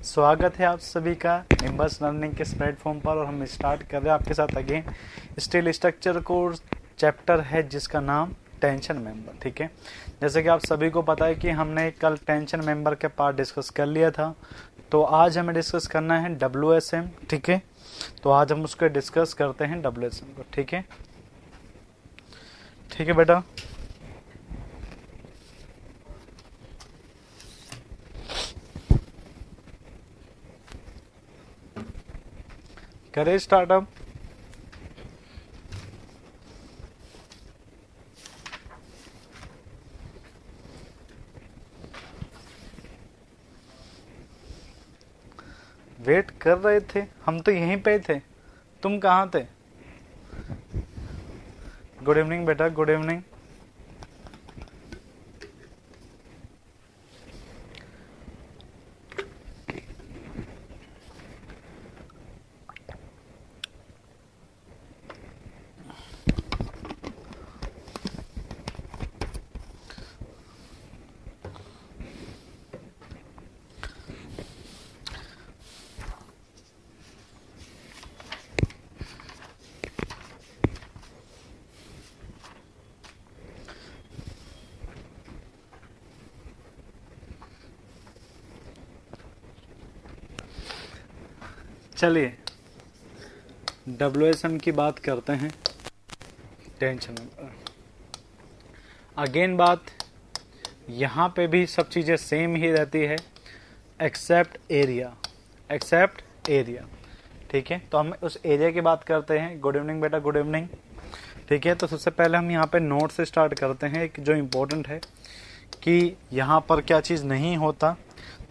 स्वागत है आप सभी का निम्बस लर्निंग के इस प्लेटफॉर्म पर। और हम स्टार्ट कर रहे हैं आपके साथ again steel structure course chapter है जिसका नाम टेंशन मेंबर। ठीक है, जैसे कि आप सभी को पता है कि हमने कल टेंशन मेंबर के पार्ट डिस्कस कर लिया था, तो आज हमें डिस्कस करना है WSM। ठीक है, तो आज हम उसको डिस्कस करते हैं WSM को। ठीक है, ठीक है बेटा। करें स्टार्टअप। वेट कर रहे थे, हम तो यहीं पे थे, तुम कहाँ थे? गुड इवनिंग बेटा, गुड इवनिंग। चलिए WSM की बात करते हैं। टेंशन अगेन बात यहाँ पे भी सब चीज़ें सेम ही रहती है एक्सेप्ट एरिया, एक्सेप्ट एरिया। ठीक है, तो हम उस एरिया की बात करते हैं। गुड इवनिंग बेटा, गुड इवनिंग। ठीक है, तो सबसे पहले हम यहाँ पे नोट से स्टार्ट करते हैं। एक जो इम्पोर्टेंट है कि यहाँ पर क्या चीज़ नहीं होता,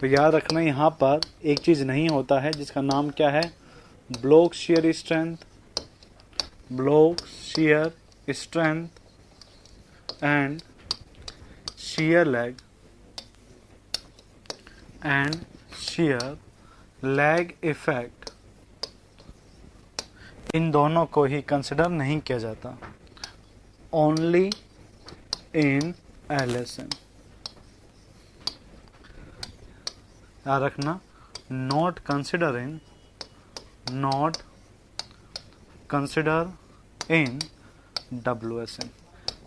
तो याद रखना यहाँ पर एक चीज़ नहीं होता है जिसका नाम क्या है, block shear strength, block shear strength and shear lag and shear lag effect. इन दोनों को ही कंसिडर नहीं किया जाता, ओनली इन LSM। याद रखना, not consider in, not consider in WSM।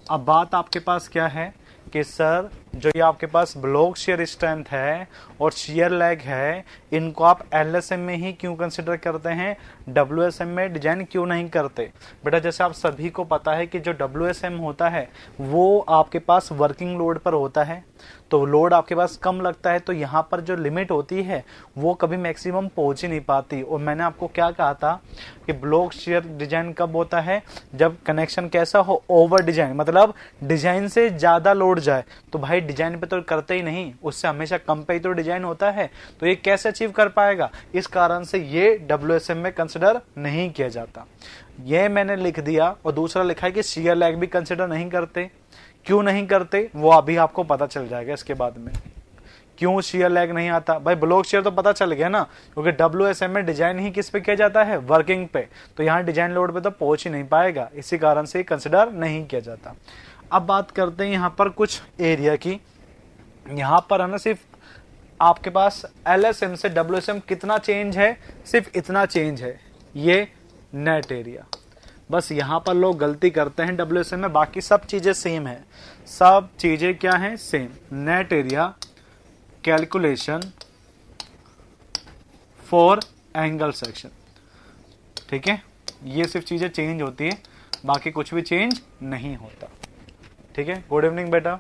अब बात आपके पास क्या है कि सर जो ये आपके पास ब्लॉक शियर स्ट्रेंथ है और शियर लैग है, इनको आप LSM में ही क्यों कंसिडर करते हैं, WSM में डिजाइन क्यों नहीं करते? बेटा जैसे आप सभी को पता है कि जो WSM होता है वो आपके पास वर्किंग लोड पर होता है, तो लोड आपके पास कम लगता है, तो यहाँ पर जो लिमिट होती है वो कभी मैक्सिमम पहुंच ही नहीं पाती। और मैंने आपको क्या कहा था कि ब्लॉक शियर डिजाइन कब होता है, जब कनेक्शन कैसा हो, ओवर डिजाइन, मतलब डिजाइन से ज्यादा लोड जाए। तो भाई डिजाइन पे तो करते ही नहीं, उससे हमेशा कम पे ही तो डिजाइन होता है, तो ये कैसे अचीव कर पाएगा? इस कारण से ये WSM में कंसिडर नहीं किया जाता। ये मैंने लिख दिया। और दूसरा लिखा है कि शियर लैग भी कंसिडर नहीं करते। क्यों नहीं करते वो अभी आपको पता चल जाएगा इसके बाद में, क्यों शियर लैग नहीं आता। भाई ब्लॉक शियर तो पता चल गया ना, क्योंकि WSM में डिजाइन ही किस पे किया जाता है, वर्किंग पे, तो यहाँ डिजाइन लोड पे तो पहुंच ही नहीं पाएगा, इसी कारण से कंसिडर नहीं किया जाता। अब बात करते हैं यहाँ पर कुछ एरिया की। यहाँ पर है ना, सिर्फ आपके पास LSM से WSM कितना चेंज है, सिर्फ इतना चेंज है, ये नेट एरिया। बस यहाँ पर लोग गलती करते हैं WSM में, बाकी सब चीजें सेम है, सब चीजें क्या हैं, same. Net area calculation for angle section. ठीक है, ये सिर्फ चीजें चेंज होती है, बाकी कुछ भी चेंज नहीं होता। ठीक है, गुड इवनिंग बेटा,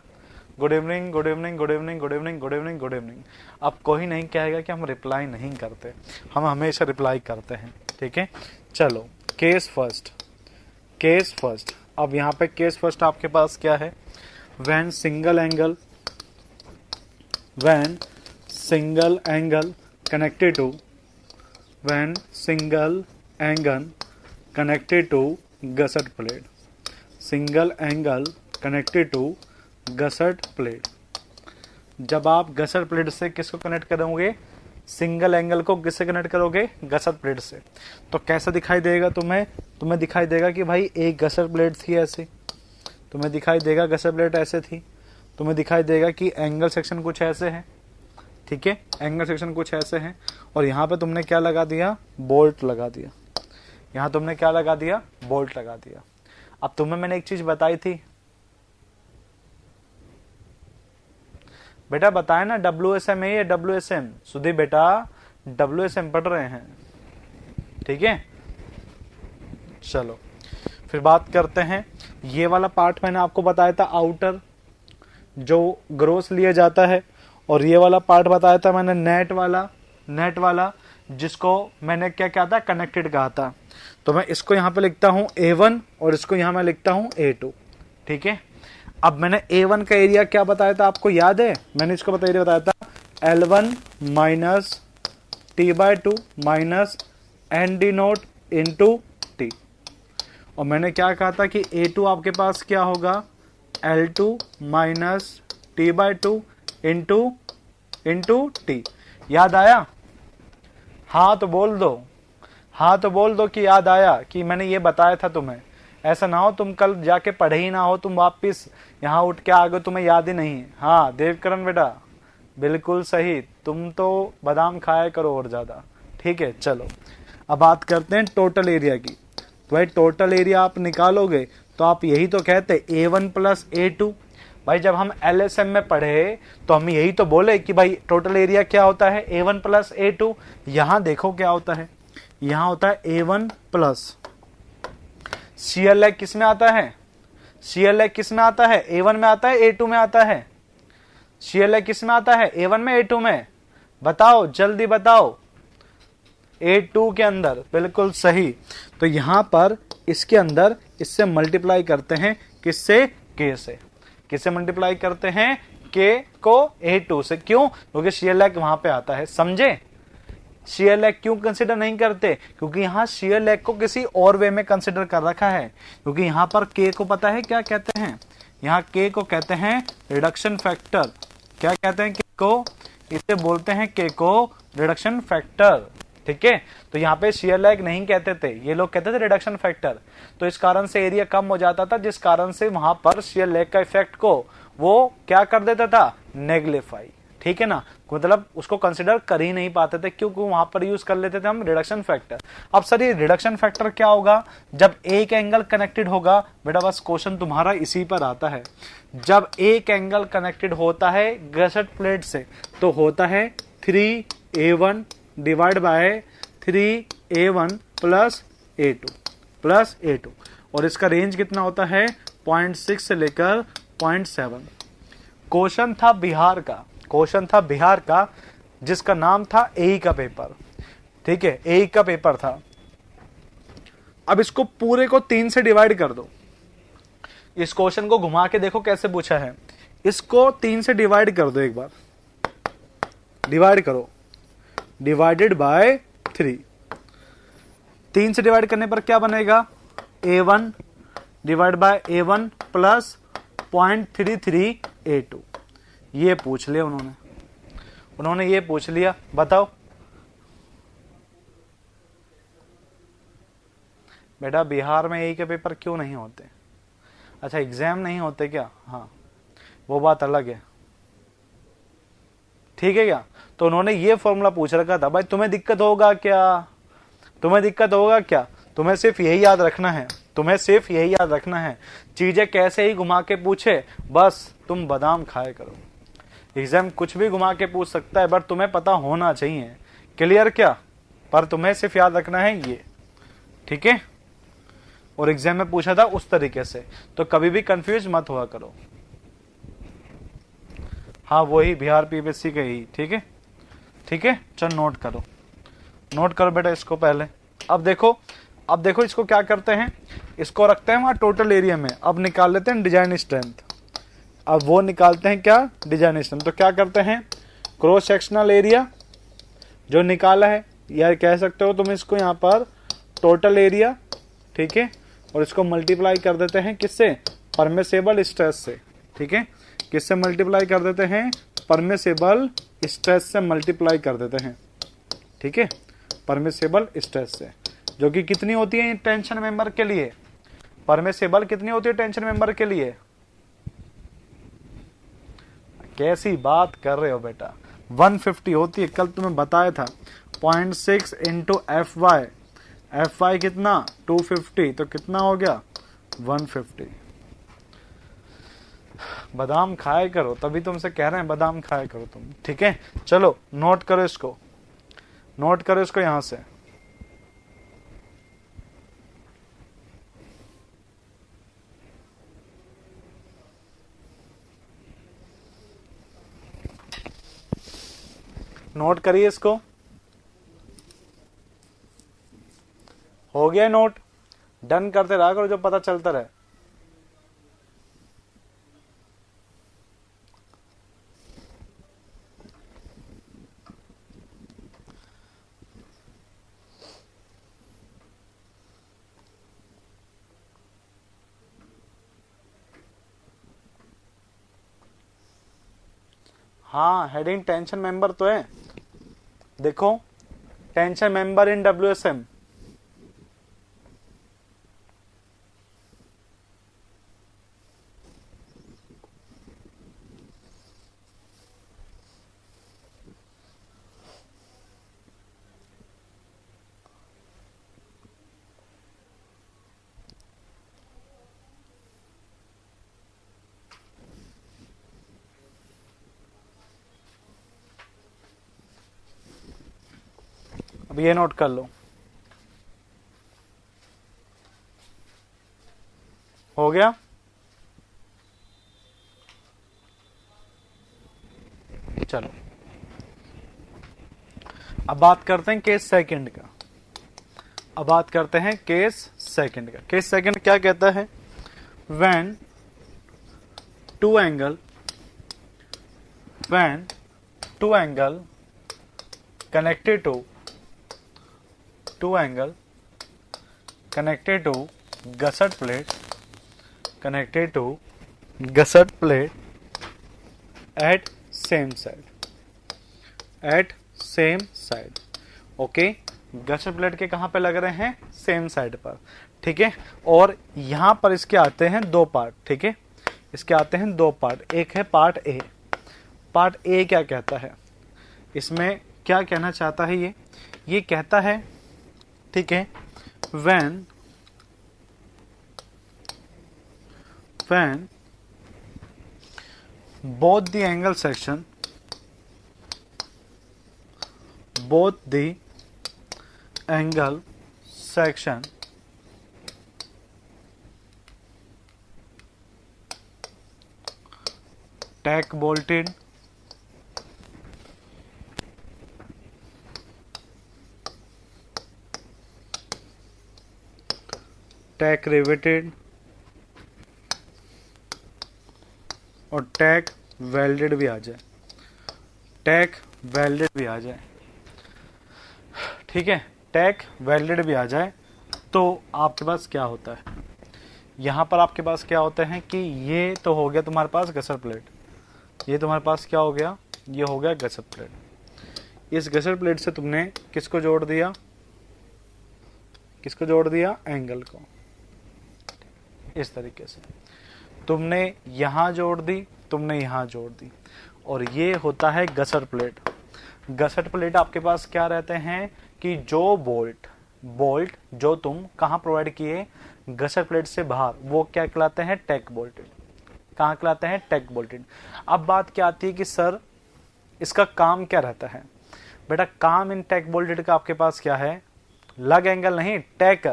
good evening, good evening, good evening, good evening, good evening, good evening. अब कोई नहीं कहेगा कि हम रिप्लाई नहीं करते, हम हमेशा रिप्लाई करते हैं। ठीक है, चलो केस फर्स्ट, केस फर्स्ट। अब यहाँ पे केस फर्स्ट आपके पास क्या है, when single angle, when single angle connected to, when single angle connected to gusset plate, single angle connected to gusset plate. जब आप गसेट प्लेट से किसको कनेक्ट करोगे, सिंगल एंगल को किससे कनेक्ट करोगे, गसेट प्लेट से, तो कैसा दिखाई देगा तुम्हें? तुम्हें दिखाई देगा कि भाई एक गसेट प्लेट थी ऐसे, तुम्हें दिखाई देगा गसेट प्लेट ऐसे थी, तुम्हें दिखाई देगा कि एंगल सेक्शन कुछ ऐसे है। ठीक है, एंगल सेक्शन कुछ ऐसे है, और यहाँ पे तुमने क्या लगा दिया, बोल्ट लगा दिया। यहाँ तुमने क्या लगा दिया, बोल्ट लगा दिया। अब तुम्हें मैंने एक चीज बताई थी बेटा, बताया ना WSM है या WSM, सुधी बेटा WSM पढ़ रहे हैं, ठीक है। चलो फिर बात करते हैं, ये वाला पार्ट मैंने आपको बताया था आउटर जो ग्रोस लिया जाता है, और ये वाला पार्ट बताया था मैंने नेट वाला जिसको मैंने क्या कहा था, कनेक्टेड कहा था। तो मैं इसको यहां पे लिखता हूं A1 और इसको यहां मैं लिखता हूं A2, ठीक है। अब मैंने A1 का एरिया क्या बताया था, आपको याद है, मैंने इसको बताया था L1 minus T/2 minus ND0 into T, और मैंने क्या कहा था कि A2 आपके पास क्या होगा, L2 minus T/2 into T। याद आया? हाँ तो बोल दो, हाँ तो बोल दो कि याद आया कि मैंने ये बताया था तुम्हें। ऐसा ना हो तुम कल जाके पढ़े ही ना हो, तुम वापिस यहाँ उठ के आ गए, तुम्हें याद ही नहीं है। हाँ देवकरण बेटा बिल्कुल सही, तुम तो बादाम खाया करो और ज्यादा, ठीक है। चलो अब बात करते हैं टोटल एरिया की। तो भाई टोटल एरिया आप निकालोगे तो आप यही तो कहते A1 प्लस A2। भाई जब हम LSM में पढ़े तो हम यही तो बोले कि भाई टोटल एरिया क्या होता है, A1 प्लस A2। यहां देखो क्या होता है, यहां होता है A1 प्लस शियर लैग किस में आता है, शियर लैग किस में आता है, A1 में आता है A2 में आता है, शियर लैग किस में आता है, A1 में A2 में, बताओ जल्दी बताओ, A2 के अंदर, बिल्कुल सही। तो यहां पर इसके अंदर इससे मल्टीप्लाई करते हैं, किससे, K से, किससे मल्टीप्लाई करते हैं, K को A2 से, क्यों, क्योंकि शियर लैग वहां पे आता है, समझे। शियर लैग क्यों कंसिडर नहीं करते, क्योंकि यहां शियर लैग को किसी और वे में कंसिडर कर रखा है, क्योंकि यहां पर K को पता है क्या कहते हैं, यहां K को कहते हैं रिडक्शन फैक्टर। क्या कहते हैं K को, इसे बोलते हैं K को रिडक्शन फैक्टर, ठीक है। तो यहाँ पे शियर लैग नहीं कहते थे, ये लोग कहते थे रिडक्शन फैक्टर। तो इस कारण से एरिया कम हो जाता था, जिस कारण से वहां पर शियर लैग का इफेक्ट को वो क्या कर देता था, नेग्लिफाई, ठीक है ना, मतलब उसको कंसिडर कर ही नहीं पाते थे, क्योंकि वहां पर यूज कर लेते थे हम रिडक्शन फैक्टर। अब सर ये रिडक्शन फैक्टर क्या होगा, जब एक एंगल कनेक्टेड होगा, बेटा बस क्वेश्चन तुम्हारा इसी पर आता है, जब एक एंगल कनेक्टेड होता है गसेट प्लेट से तो होता है 3A1 divide by 3A1 plus A2 और इसका रेंज कितना होता है 0.6 से लेकर 0.7। क्वेश्चन था बिहार का जिसका नाम था AE का पेपर, ठीक है, AE का पेपर था। अब इसको पूरे को 3 से डिवाइड कर दो, इस क्वेश्चन को घुमा के देखो कैसे पूछा है, इसको 3 से डिवाइड कर दो, एक बार डिवाइड करो, डिवाइडेड बाय 3, 3 से डिवाइड करने पर क्या बनेगा, A1 divide by A1 plus 0.33 A2। ये पूछ लिया उन्होंने ये पूछ लिया, बताओ बेटा बिहार में AE के पेपर क्यों नहीं होते, अच्छा एग्जाम नहीं होते क्या, हाँ वो बात अलग है, ठीक है क्या। तो उन्होंने ये फॉर्मूला पूछ रखा था, भाई तुम्हें दिक्कत होगा क्या, तुम्हें सिर्फ यही याद रखना है, चीजें कैसे ही घुमा के पूछे बस तुम बादाम खाए करो। एग्जाम कुछ भी घुमा के पूछ सकता है, बट तुम्हें पता होना चाहिए, क्लियर क्या, पर तुम्हें सिर्फ याद रखना है ये, ठीक है। और एग्जाम में पूछा था उस तरीके से, तो कभी भी कंफ्यूज मत हुआ करो। हाँ वही बिहार PPSC का ही, ठीक है। चल नोट करो बेटा इसको पहले। अब देखो इसको क्या करते हैं, इसको रखते हैं वहां टोटल एरिया में। अब निकाल लेते हैं डिजाइन स्ट्रेंथ, अब वो निकालते हैं क्या, डिजाइन स्ट्रेंथ। तो क्या करते हैं, क्रॉस सेक्शनल एरिया जो निकाला है, या कह सकते हो तुम इसको यहाँ पर टोटल एरिया, ठीक है, और इसको मल्टीप्लाई कर देते हैं किससे, परमिसेबल स्ट्रेस से, ठीक है। किससे मल्टीप्लाई कर देते हैं, परमिसेबल स्ट्रेस से मल्टीप्लाई कर देते हैं, ठीक है, परमिसेबल स्ट्रेस से, जो कि कितनी होती है टेंशन मेंबर के लिए, परमिसेबल कितनी होती है टेंशन मेंबर के लिए, कैसी बात कर रहे हो बेटा, 150 होती है, कल तुम्हें बताया था। 0.6 इंटू एफ वाई कितना 250, तो कितना हो गया 150। बादाम खाया करो, तभी तुमसे कह रहे हैं बादाम खाया करो तुम, ठीक है। चलो नोट करो इसको, नोट करो इसको यहां से। नोट करिए इसको, हो गया नोट। डन करते रहा करो, जो पता चलता रहे। हाँ, हेडिंग टेंशन मेंबर तो है, देखो टेंशन मेंबर इन WSM। अब ये नोट कर लो, हो गया। चलो अब बात करते हैं केस सेकंड का। अब बात करते हैं केस सेकंड का। केस सेकंड क्या कहता है? When two angle connected to gusset plate at same side। Okay, gusset plate के कहां पे लग रहे हैं? सेम साइड पर, ठीक है। और यहां पर इसके आते हैं दो पार्ट, ठीक है। इसके आते हैं दो पार्ट, एक है पार्ट ए। पार्ट ए क्या कहता है? इसमें क्या कहना चाहता है ये कहता है, ठीक है, when both the angle section tack bolted tech riveted और टैक वेल्डेड भी आ जाए, ठीक है। टैक वेल्डेड भी आ जाए तो आपके पास क्या होता है? यहां पर आपके पास क्या होता है कि ये तो हो गया तुम्हारे पास गसट प्लेट, ये तुम्हारे पास क्या हो गया? ये हो गया गसट प्लेट। इस गसट प्लेट से तुमने किसको जोड़ दिया? एंगल को। इस तरीके से तुमने यहां जोड़ दी, और ये होता है गसट प्लेट। गसट प्लेट आपके पास क्या रहते हैं कि जो बोल्ट जो तुम कहां प्रोवाइड किए? गसट प्लेट से बाहर, वो क्या कहलाते हैं? टैक बोल्टेड। कहां कहलाते हैं? टैक बोल्टेड। अब बात क्या आती है कि सर इसका काम क्या रहता है? बेटा काम इन टैक बोल्टेड का आपके पास क्या है? लग एंगल नहीं, टैक,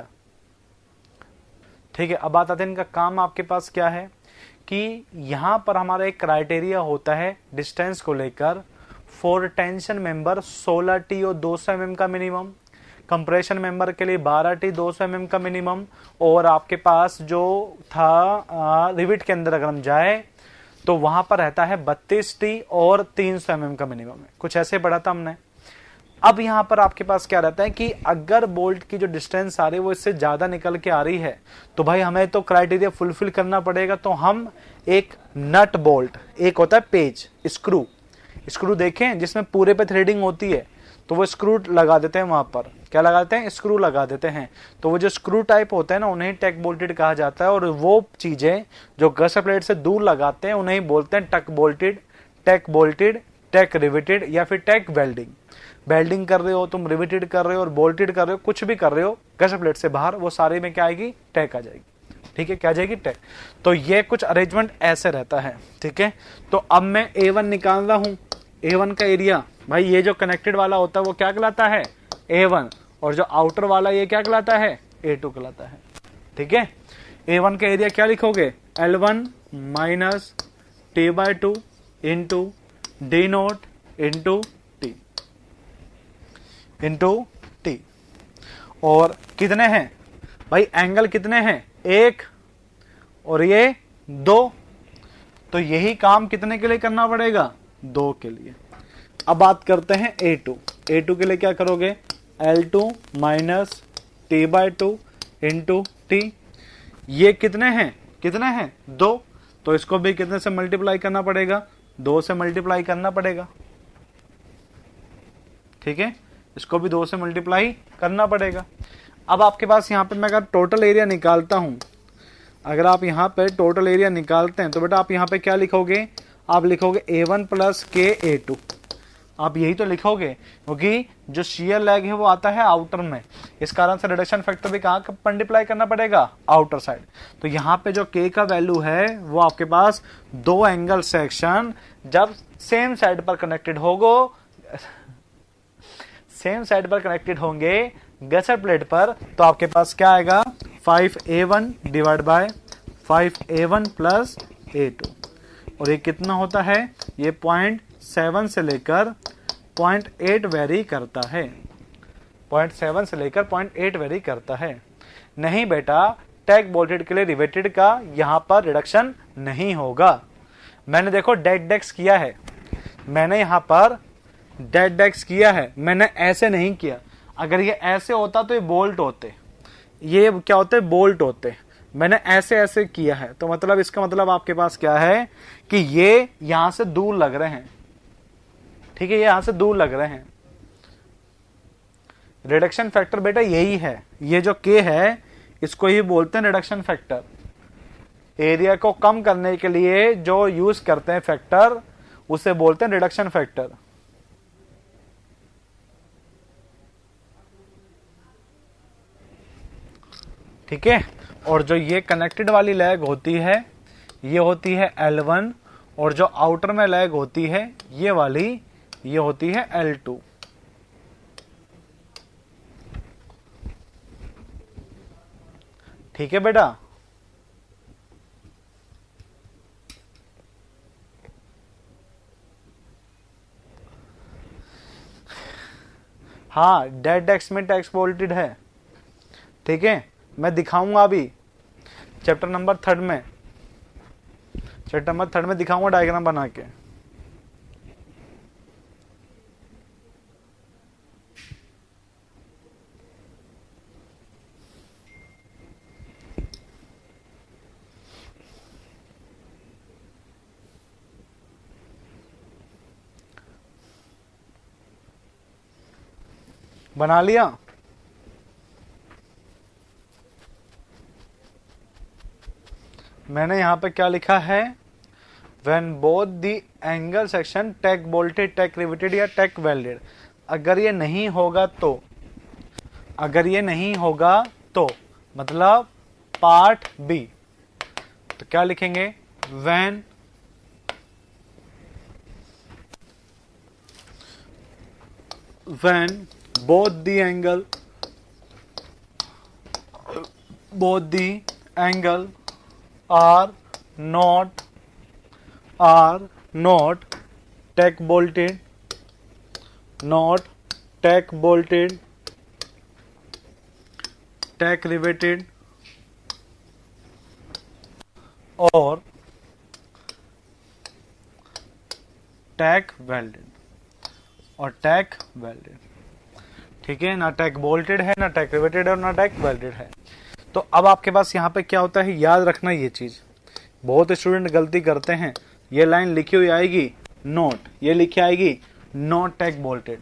ठीक है। अब बात आती है इनका काम आपके पास क्या है कि यहां पर हमारा एक क्राइटेरिया होता है डिस्टेंस को लेकर। फॉर टेंशन मेंबर 16T और 200 mm का मिनिमम, कंप्रेशन मेंबर के लिए 12T 200 mm का मिनिमम, और आपके पास जो था रिविट के अंदर अगर हम जाए तो वहां पर रहता है 32T और 300 mm का मिनिमम है, कुछ ऐसे पढ़ा था हमने। अब यहां पर आपके पास क्या रहता है कि अगर बोल्ट की जो डिस्टेंस आ रही है वो इससे ज्यादा निकल के आ रही है तो भाई हमें तो क्राइटेरिया फुलफिल करना पड़ेगा। तो हम एक नट बोल्ट, एक होता है पेज, स्क्रू देखें जिसमें पूरे पे थ्रेडिंग होती है, तो वो स्क्रू लगा देते हैं वहां पर। क्या लगाते हैं? स्क्रू लगा देते हैं। तो वो जो स्क्रू टाइप होते हैं ना, उन्हें टैक बोल्टेड कहा जाता है। और वो चीजें जो गसट प्लेट से दूर लगाते हैं उन्हें बोलते हैं टैक बोल्टेड टैक रिवेटेड या फिर टैक वेल्डिंग। वेल्डिंग कर रहे हो तुम, रिवेटेड कर रहे हो और बोल्टेड कर रहे हो, कुछ भी कर रहे हो गैसर प्लेट से बाहर, वो सारे में क्या आएगी, टैक आ जाएगी। ठीक है, क्या आ जाएगी, टैक। तो ये कुछ अरेंजमेंट ऐसे रहता है। ठीक है, तो अब मैं A1 निकाल रहा हूं। A1 का एरिया भाई, ये जो कनेक्टेड वाला होता है वो क्या कहलाता है, A1, और जो आउटर वाला ये क्या कहलाता है, A2 कहलाता है। ठीक है, A1 का एरिया क्या लिखोगे, L1 minus T/2 into D note into T। और कितने हैं भाई, एंगल कितने हैं, 1 और ये 2, तो यही काम कितने के लिए करना पड़ेगा, 2 के लिए। अब बात करते हैं A2 के लिए क्या करोगे, L2 minus T/2 into T। ये कितने हैं 2, तो इसको भी कितने से मल्टीप्लाई करना पड़ेगा, 2 से मल्टीप्लाई करना पड़ेगा। ठीक है, इसको भी 2 से मल्टीप्लाई करना पड़ेगा। अब आपके पास यहाँ पे मैं अगर टोटल एरिया निकालता हूं, अगर आप यहाँ पे टोटल एरिया निकालते हैं तो बेटा आप यहाँ पे क्या लिखोगे, आप लिखोगे A1 प्लस के A2, आप यही तो लिखोगे, क्योंकि जो शियर लैग है वो आता है आउटर में, इस कारण से रिडक्शन फैक्टर भी कहाँ मल्टीप्लाई करना पड़ेगा, आउटर साइड। तो यहाँ पे जो K का वैल्यू है वो आपके पास 2 एंगल सेक्शन जब सेम साइड पर कनेक्टेड होंगे गैसर प्लेट पर, तो आपके पास क्या आएगा, 5A1 divide by 5A1 plus A2। और ये कितना होता है, ये 0.7 से लेकर 0.8 वेरी करता है, 0.7 से लेकर 0.8 वेरी करता है। नहीं बेटा, टैग बोल्टेड के लिए रिवेटेड का यहां पर रिडक्शन नहीं होगा। मैंने देखो डेड डेक्स किया है, मैंने यहां पर डेड डेक्स किया है, मैंने ऐसे नहीं किया। अगर ये ऐसे होता तो ये बोल्ट होते, ये क्या होते, बोल्ट होते। मैंने ऐसे ऐसे किया है, तो मतलब इसका मतलब आपके पास क्या है कि ये यहां से दूर लग रहे हैं। ठीक है, ये यहां से दूर लग रहे हैं। रिडक्शन फैक्टर बेटा यही है, ये जो K है इसको ही बोलते हैं रिडक्शन फैक्टर। एरिया को कम करने के लिए जो यूज करते हैं फैक्टर, उसे बोलते हैं रिडक्शन फैक्टर। ठीक है, और जो ये कनेक्टेड वाली लैग होती है ये होती है L1, और जो आउटर में लैग होती है ये वाली, ये होती है L2। ठीक है बेटा, हाँ डेड डेक्स में टैक्स बोल्टेड है। ठीक है, मैं दिखाऊंगा अभी चैप्टर नंबर 3 में दिखाऊंगा डायग्राम बना के। बना लिया, मैंने यहां पे क्या लिखा है, when both the angle section tag bolted, tag riveted या टैग वेल्डेड। अगर ये नहीं होगा तो मतलब पार्ट बी, तो क्या लिखेंगे, when both the angle are not tack bolted, tack riveted और टैग वेल्डेड। ठीक है, ना टैग बोल्टेड है, ना टैग रिवेटेड है और ना टैग वेल्डेड है। तो अब आपके पास यहाँ पे क्या होता है, याद रखना ये चीज, बहुत स्टूडेंट गलती करते हैं। ये लाइन लिखी हुई आएगी नोट, ये लिखी आएगी नॉट टैग बोल्टेड,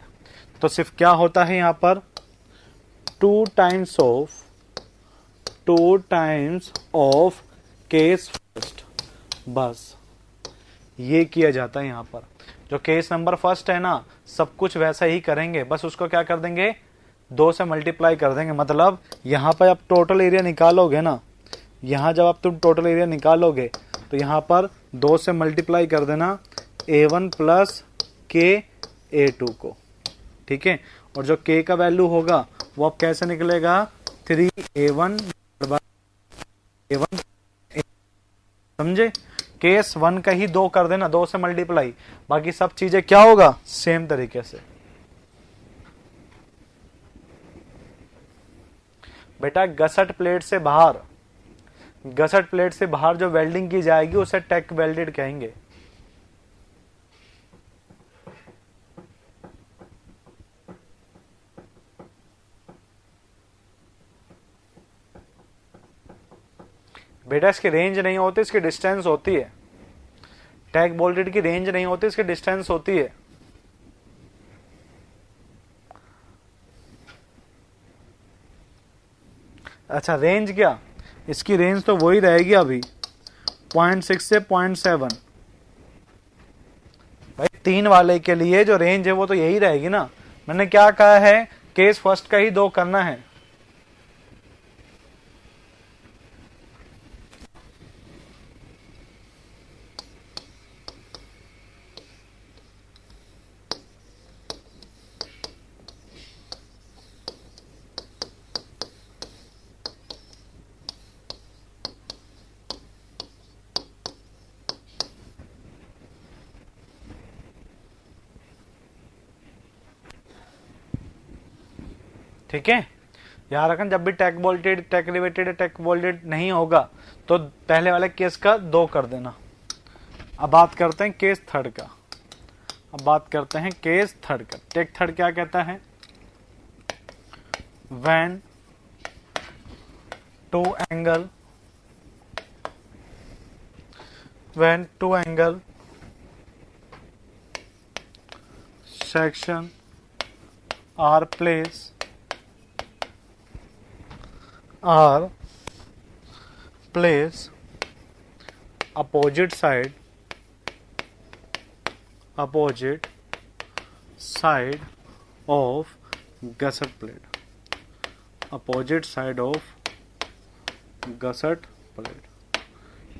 तो सिर्फ क्या होता है यहाँ पर 2 टाइम्स ऑफ केस फर्स्ट, बस ये किया जाता है यहाँ पर। जो केस नंबर फर्स्ट है ना, सब कुछ वैसा ही करेंगे, बस उसको क्या कर देंगे, 2 से मल्टीप्लाई कर देंगे। मतलब यहाँ पर आप टोटल एरिया निकालोगे ना, यहाँ जब आप तुम टोटल एरिया निकालोगे तो यहाँ पर 2 से मल्टीप्लाई कर देना A1 प्लस के A2 को, ठीक है। और जो k का वैल्यू होगा वो अब कैसे निकलेगा, 3A1 A1, समझे। केस 1 का ही 2 कर देना, 2 से मल्टीप्लाई, बाकी सब चीजें क्या होगा, सेम तरीके से। बेटा गसट प्लेट से बाहर, गसट प्लेट से बाहर जो वेल्डिंग की जाएगी उसे टेक वेल्डेड कहेंगे। बेटा इसकी रेंज नहीं होती, इसकी डिस्टेंस होती है। टैग बोल्टेड की रेंज नहीं होती, इसकी डिस्टेंस होती है। अच्छा रेंज क्या, इसकी रेंज तो वही रहेगी अभी 0.6 से 0.7। भाई 3 वाले के लिए जो रेंज है वो तो यही रहेगी ना। मैंने क्या कहा है, केस फर्स्ट का ही 2 करना है। ठीक है, याद रखना जब भी tag bolted, tag riveted, tag bolted नहीं होगा तो पहले वाले केस का 2 कर देना। अब बात करते हैं केस थर्ड का। अब बात करते हैं केस थर्ड का। टेक थर्ड क्या कहता है, when two angle section are place opposite side of gusset plate, opposite side of gusset plate,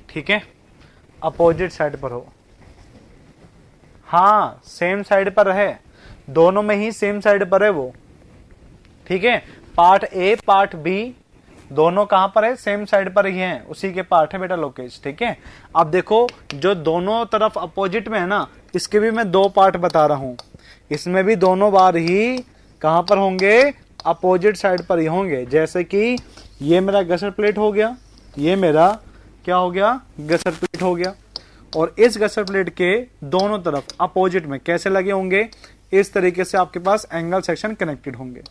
ठीक है। अपोजिट साइड पर हो, हाँ सेम साइड पर है, दोनों में ही सेम साइड पर है वो, ठीक है। पार्ट ए पार्ट बी दोनों कहां पर है, सेम साइड पर ही हैं, उसी के पार्ट है बेटा लोकेश, ठीक है। अब देखो जो दोनों तरफ अपोजिट में है ना, इसके भी मैं 2 पार्ट बता रहा हूं, इसमें भी दोनों बार ही कहां पर होंगे, अपोजिट साइड पर ही होंगे। जैसे कि ये मेरा गसर प्लेट हो गया, ये मेरा क्या हो गया, गसर प्लेट हो गया, और इस गसर प्लेट के दोनों तरफ अपोजिट में कैसे लगे होंगे, इस तरीके से आपके पास एंगल सेक्शन कनेक्टेड होंगे,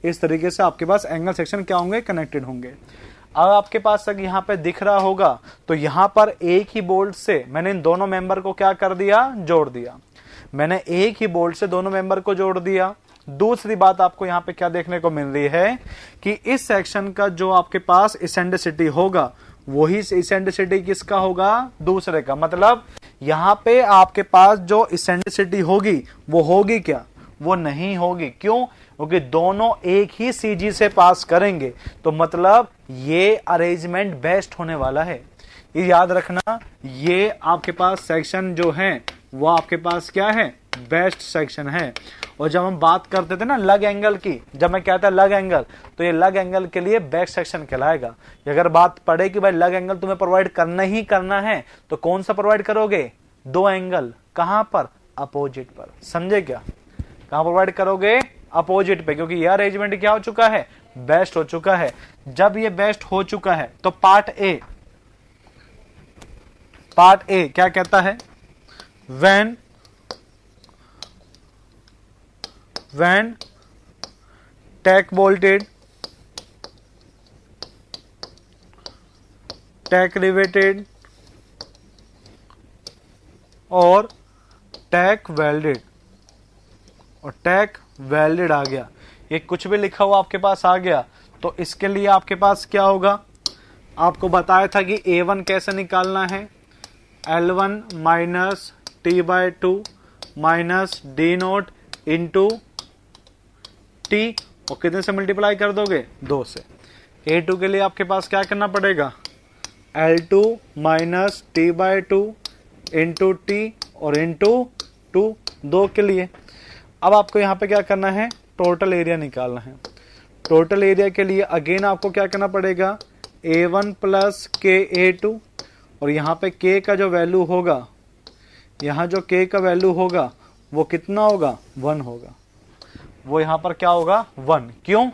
इस तरीके से आपके पास एंगल सेक्शन क्या होंगे, कनेक्टेड होंगे। अब आपके पास तक यहाँ पे दिख रहा होगा तो यहाँ पर एक ही बोल्ट से मैंने इन दोनों मेंबर को क्या कर दिया, जोड़ दिया। मैंने एक ही बोल्ट से दोनों मेंबर को जोड़ दिया। दूसरी बात आपको यहाँ पे क्या देखने को मिल रही है कि इस सेक्शन का जो आपके पास इसेंट्रिसिटी होगा वही इसेंट्रिसिटी किसका होगा, दूसरे का। मतलब यहाँ पे आपके पास जो इसेंट्रिसिटी होगी वो होगी क्या, वो नहीं होगी। क्यों, क्योंकि दोनों एक ही सीजी से पास करेंगे, तो मतलब ये अरेंजमेंट बेस्ट होने वाला है। ये याद रखना, ये आपके पास सेक्शन जो है वो आपके पास क्या है, बेस्ट सेक्शन है। और जब हम बात करते थे ना लग एंगल की, जब मैं कहता लग एंगल, तो ये लग एंगल के लिए बेस्ट सेक्शन कहलाएगा। अगर बात पड़े कि भाई लग एंगल तुम्हें प्रोवाइड करना ही करना है, तो कौन सा प्रोवाइड करोगे, 2 एंगल, कहां पर, अपोजिट पर। समझे क्या, कहां प्रोवाइड करोगे, अपोजिट पे, क्योंकि यह अरेंजमेंट क्या हो चुका है, बेस्ट हो चुका है। जब ये बेस्ट हो चुका है तो पार्ट ए क्या कहता है, when tack bolted, tack riveted और टैक वेल्डेड, और टैक वेल्डेड आ गया, ये कुछ भी लिखा हुआ आपके पास आ गया, तो इसके लिए आपके पास क्या होगा, आपको बताया था कि A1 कैसे निकालना है, L1 minus T/2 minus D naught into T, और कितने से मल्टीप्लाई कर दोगे? 2 से। A2 के लिए आपके पास क्या करना पड़ेगा? L2 minus T by two into T और इंटू 2, 2 के लिए। अब आपको यहाँ पे क्या करना है? टोटल एरिया निकालना है। टोटल एरिया के लिए अगेन आपको क्या करना पड़ेगा? A1 प्लस KA2, और यहाँ पे K का जो वैल्यू होगा, यहाँ जो K का वैल्यू होगा वो कितना होगा? 1 होगा। वो यहाँ पर क्या होगा? 1। क्यों?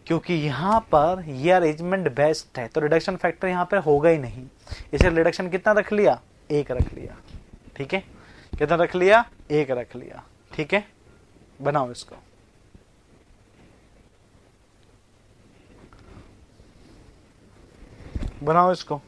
क्योंकि यहाँ पर ये अरेंजमेंट बेस्ट है, तो रिडक्शन फैक्टर यहाँ पर होगा ही नहीं। इसे रिडक्शन कितना रख लिया? 1 रख लिया। ठीक है, कितना रख लिया? 1 रख लिया। ठीक है, बनाओ इसको। बनाओ इसको।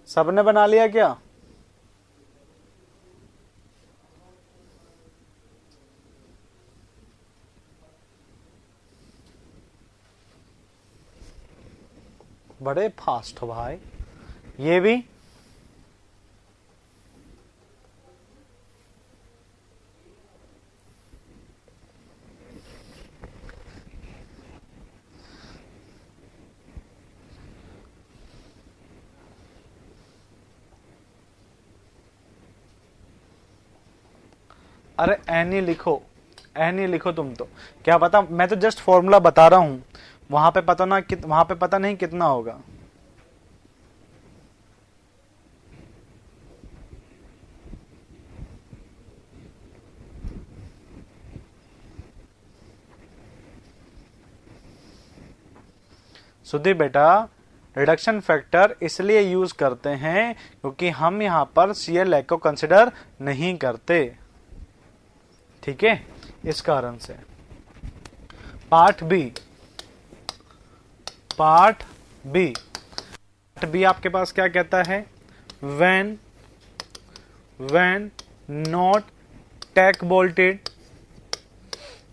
सबने बना लिया क्या? बड़े फास्ट हो भाई। ये भी अरे एनी लिखो, एनी लिखो तुम तो। क्या पता, मैं तो जस्ट फॉर्मूला बता रहा हूं, वहां पे पता ना, वहां पे पता नहीं कितना होगा। सुधीर बेटा, रिडक्शन फैक्टर इसलिए यूज करते हैं क्योंकि हम यहां पर शियर लैग को कंसिडर नहीं करते। ठीक है, इस कारण से। Part B, part B, part B आपके पास क्या कहता है? When not tack bolted,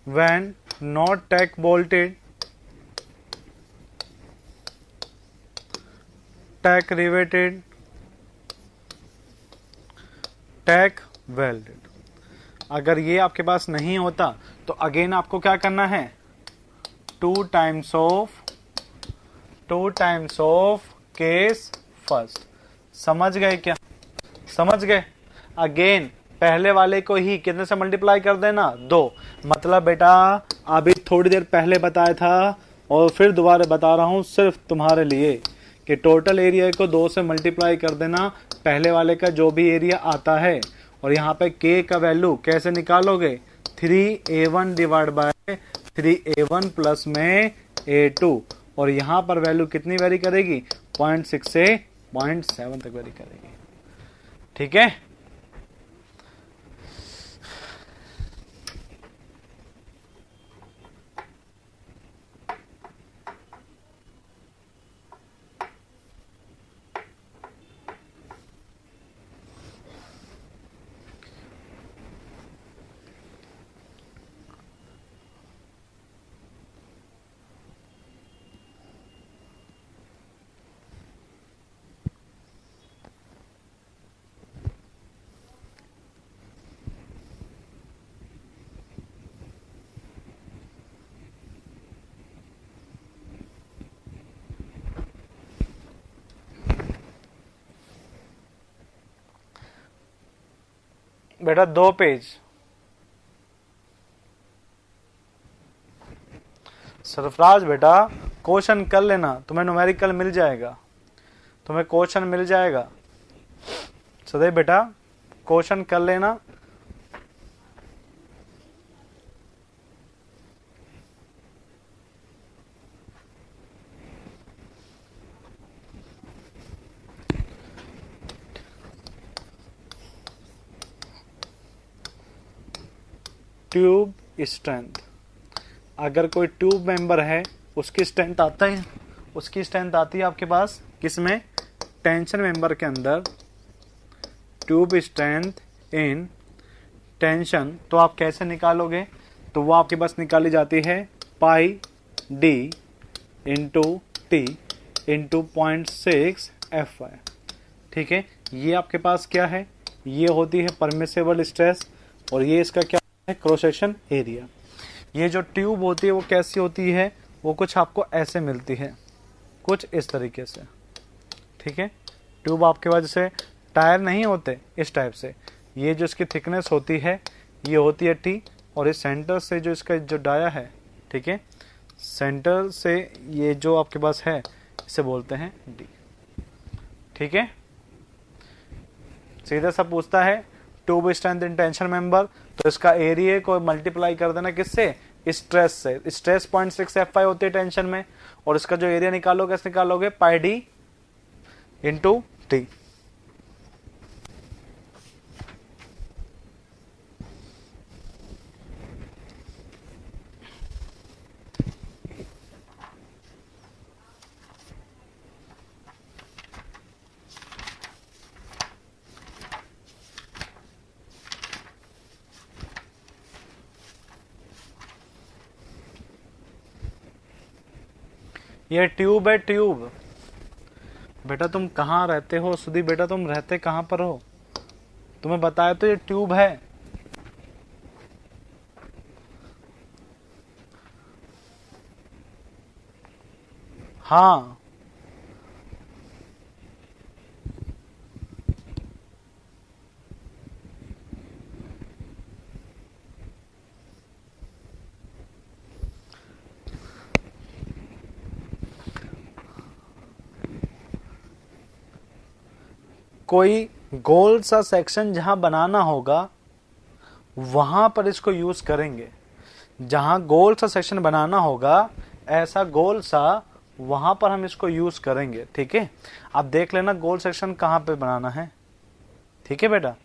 when not tack bolted, tack riveted, tack welded. अगर ये आपके पास नहीं होता तो अगेन आपको क्या करना है? 2 टाइम्स ऑफ केस फर्स्ट। समझ गए क्या? समझ गए? अगेन पहले वाले को ही कितने से मल्टीप्लाई कर देना? 2। मतलब बेटा अभी थोड़ी देर पहले बताया था और फिर दोबारा बता रहा हूं सिर्फ तुम्हारे लिए कि टोटल एरिया को 2 से मल्टीप्लाई कर देना, पहले वाले का जो भी एरिया आता है। और यहाँ पे K का वैल्यू कैसे निकालोगे? 3A1 divide by 3A1 plus में A2, और यहाँ पर वैल्यू कितनी वेरी करेगी? 0.6 से 0.7 तक वेरी करेगी। ठीक है, बेटा 2 पेज। सरफराज बेटा क्वेश्चन कर लेना, तुम्हें न्यूमेरिकल मिल जाएगा, तुम्हें क्वेश्चन मिल जाएगा। सदैव बेटा क्वेश्चन कर लेना। ट्यूब स्ट्रेंथ, अगर कोई ट्यूब मेंबर है उसकी स्ट्रेंथ आता है, उसकी स्ट्रेंथ आती है आपके पास किसमें? टेंशन मेंबर के अंदर। ट्यूब स्ट्रेंथ इन टेंशन, तो आप कैसे निकालोगे? तो वो आपके पास निकाली जाती है pi d into t into 0.6 FY। ठीक है, ये आपके पास क्या है? ये होती है परमिसेबल स्ट्रेस और ये इसका क्या है? Cross section area. ये जो ट्यूब होती है वो कैसी होती है? वो कुछ आपको ऐसे मिलती है, कुछ इस तरीके से। ठीक है, ट्यूब आपके पास जैसे टायर नहीं होते इस टाइप से, ये जो इसकी थिकनेस होती है ये होती है टी, और इस सेंटर से जो इसका जो डाया है, ठीक है, सेंटर से ये जो आपके पास है इसे बोलते हैं डी। ठीक है, सीधा सा पूछता है tube strength in tension member, तो इसका एरिया को मल्टीप्लाई कर देना किससे? स्ट्रेस से। स्ट्रेस 0.6 FY होती है टेंशन में, और इसका जो एरिया निकालोगे कैसे निकालोगे? पाई डी इंटू टी। ये ट्यूब है, ट्यूब। बेटा तुम कहाँ रहते हो सुधी? बेटा तुम रहते कहाँ पर हो? तुम्हें बताया तो ये ट्यूब है। हाँ, कोई गोल सा सेक्शन जहां बनाना होगा वहां पर इसको यूज करेंगे। जहां गोल सा सेक्शन बनाना होगा, ऐसा गोल सा, वहां पर हम इसको यूज करेंगे। ठीक है, आप देख लेना गोल सेक्शन कहां पे बनाना है। ठीक है बेटा,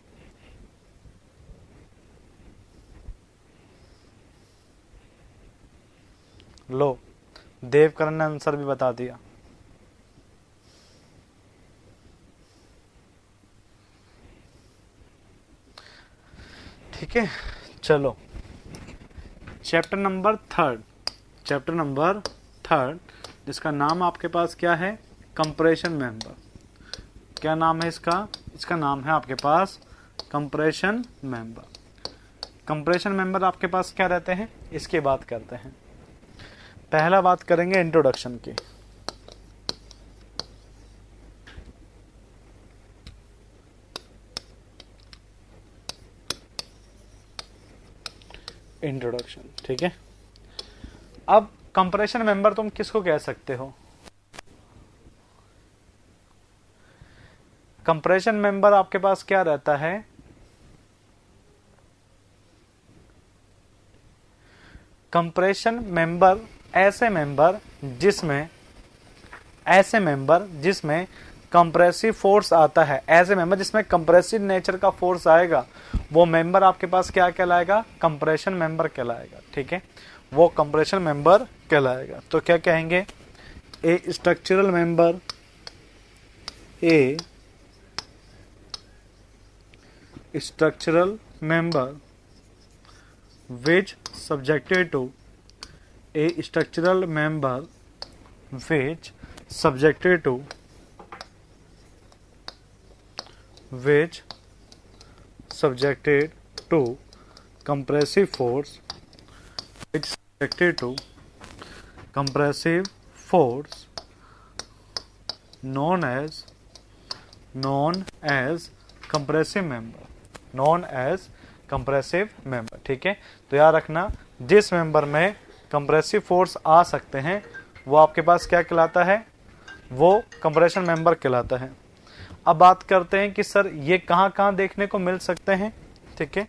लो देवकरण ने आंसर भी बता दिया। ठीक है, चलो चैप्टर नंबर थर्ड जिसका नाम आपके पास क्या है? Compression member. क्या नाम है इसका? इसका नाम है आपके पास कंप्रेशन मेंबर। कंप्रेशन मेंबर आपके पास क्या रहते हैं, इसकी बात करते हैं। पहला बात करेंगे इंट्रोडक्शन की। इंट्रोडक्शन, ठीक है। अब कंप्रेशन मेंबर तुम किसको कह सकते हो? कंप्रेशन मेंबर आपके पास क्या रहता है? कंप्रेशन मेंबर ऐसे मेंबर जिसमें कंप्रेसिव फोर्स आता है, ऐसे मेंबर जिसमें कंप्रेसिव नेचर का फोर्स आएगा, वो मेंबर आपके पास क्या कहलाएगा? कंप्रेशन मेंबर कहलाएगा। ठीक है, वो कंप्रेशन मेंबर कहलाएगा। तो क्या कहेंगे? ए structural member, A structural member which subjected to a structural member which subjected to compressive force, which subjected to compressive force known as compressive member, known as compressive member. ठीक है, तो याद रखना जिस मेंबर में कंप्रेसिव फोर्स आ सकते हैं वो आपके पास क्या कहलाता है? वो कंप्रेशन मेंबर कहलाता है। अब बात करते हैं कि सर ये कहाँ कहाँ देखने को मिल सकते हैं। ठीक है,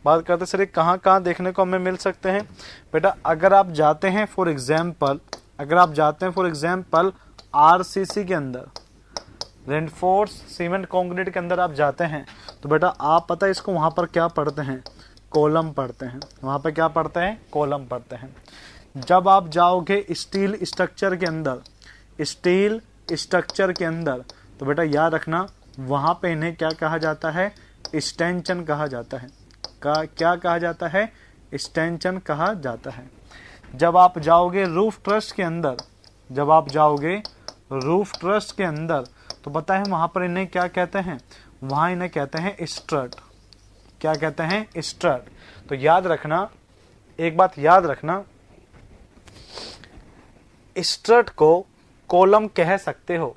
बात करते हैं सर ये कहाँ कहाँ देखने को हमें मिल सकते हैं। बेटा अगर आप जाते हैं फॉर एग्जाम्पल आरसीसी के अंदर, रेनफोर्स सीमेंट कंक्रीट के अंदर आप जाते हैं, तो बेटा आप पता है इसको वहां पर क्या पढ़ते हैं? कॉलम पढ़ते हैं। वहां पर क्या पढ़ते हैं? कॉलम पढ़ते हैं। जब आप जाओगे स्टील स्ट्रक्चर के अंदर, तो बेटा याद रखना वहां पे इन्हें क्या कहा जाता है? स्टेंशन कहा जाता है। क्या कहा जाता है? स्टेंशन कहा जाता है। जब आप जाओगे रूफ ट्रस्ट के अंदर, जब आप जाओगे रूफ ट्रस्ट के अंदर, तो पता है वहां पर इन्हें क्या कहते हैं? वहां इन्हें कहते हैं स्ट्रट। क्या कहते हैं? स्ट्रट। तो याद रखना, एक बात याद रखना, स्ट्रट को कॉलम कह सकते हो,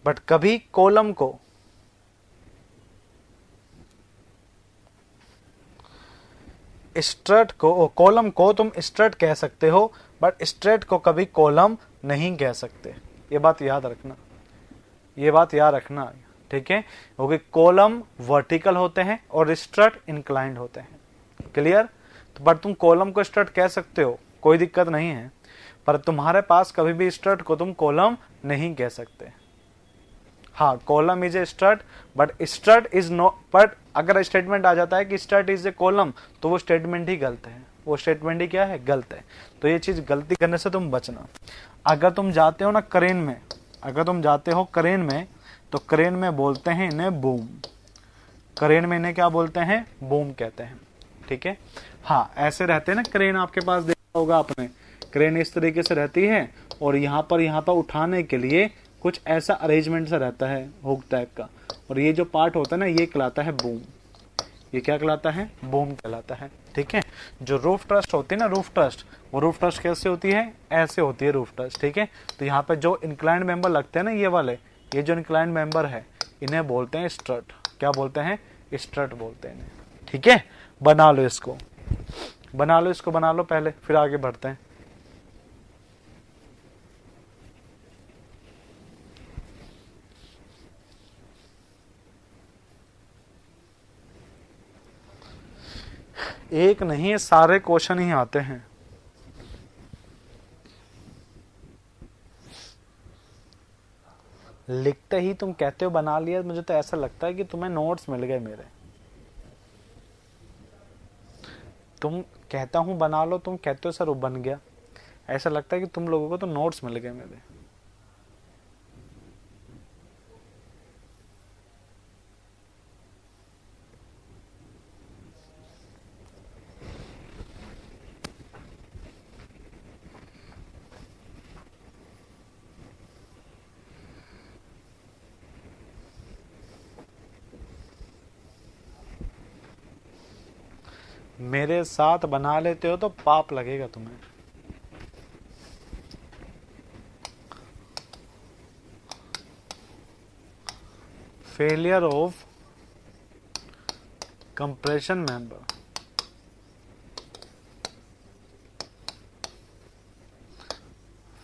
बट कभी कॉलम को स्ट्रट को कॉलम को तुम स्ट्रट कह सकते हो, बट स्ट्रेट को कभी कॉलम नहीं कह सकते। ये बात याद रखना, ये बात याद रखना, ठीक है? क्योंकि कॉलम वर्टिकल होते हैं और स्ट्रट इंक्लाइंड होते हैं। क्लियर? तो पर तुम कॉलम को स्ट्रट कह सकते हो, कोई दिक्कत नहीं है, पर तुम्हारे पास कभी भी स्ट्रट को तुम कॉलम नहीं कह सकते। हाँ, column is a strut, but strut is no, but अगर स्टेटमेंट आ जाता है कि स्ट्रट इज ए कॉलम, तो वो स्टेटमेंट ही गलत है, वो स्टेटमेंट ही क्या है? गलत है। तो ये चीज गलती करने से तुम बचना। अगर तुम जाते हो ना क्रेन में, अगर तुम जाते हो क्रेन में, तो क्रेन में बोलते हैं इन्हें बूम। क्रेन में इन्हें क्या बोलते हैं? बूम कहते हैं, ठीक है? हाँ, ऐसे रहते हैं ना क्रेन, आपके पास देखा होगा आपने, क्रेन इस तरीके से रहती है और यहाँ पर उठाने के लिए कुछ ऐसा अरेंजमेंट सा रहता है, हुक टाइप का, और ये जो पार्ट होता है ना, ये कहलाता है बूम। ये क्या कहलाता है? बूम कहलाता है, ठीक है? जो रूफ ट्रस्ट होती है ना, रूफ ट्रस्ट, वो रूफ ट्रस्ट कैसे होती है? ऐसे होती है रूफ ट्रस्ट, ठीक है? तो यहाँ पे जो इंक्लाइंड मेंबर लगते हैं ना, ये वाले, ये जो इंक्लाइंड मेंबर है, इन्हें बोलते हैं स्ट्रट। क्या बोलते हैं? स्ट्रट बोलते हैं इन्हें, ठीक है? बना लो इसको, बना लो इसको, बना लो पहले, फिर आगे बढ़ते हैं। एक नहीं, सारे क्वेश्चन ही आते हैं। लिखते ही तुम कहते हो बना लिया, मुझे तो ऐसा लगता है कि तुम्हें नोट्स मिल गए मेरे। तुम कहता हूं बना लो, तुम कहते हो सर वो बन गया। ऐसा लगता है कि तुम लोगों को तो नोट्स मिल गए मेरे। मेरे साथ बना लेते हो तो पाप लगेगा तुम्हें। Failure of compression member,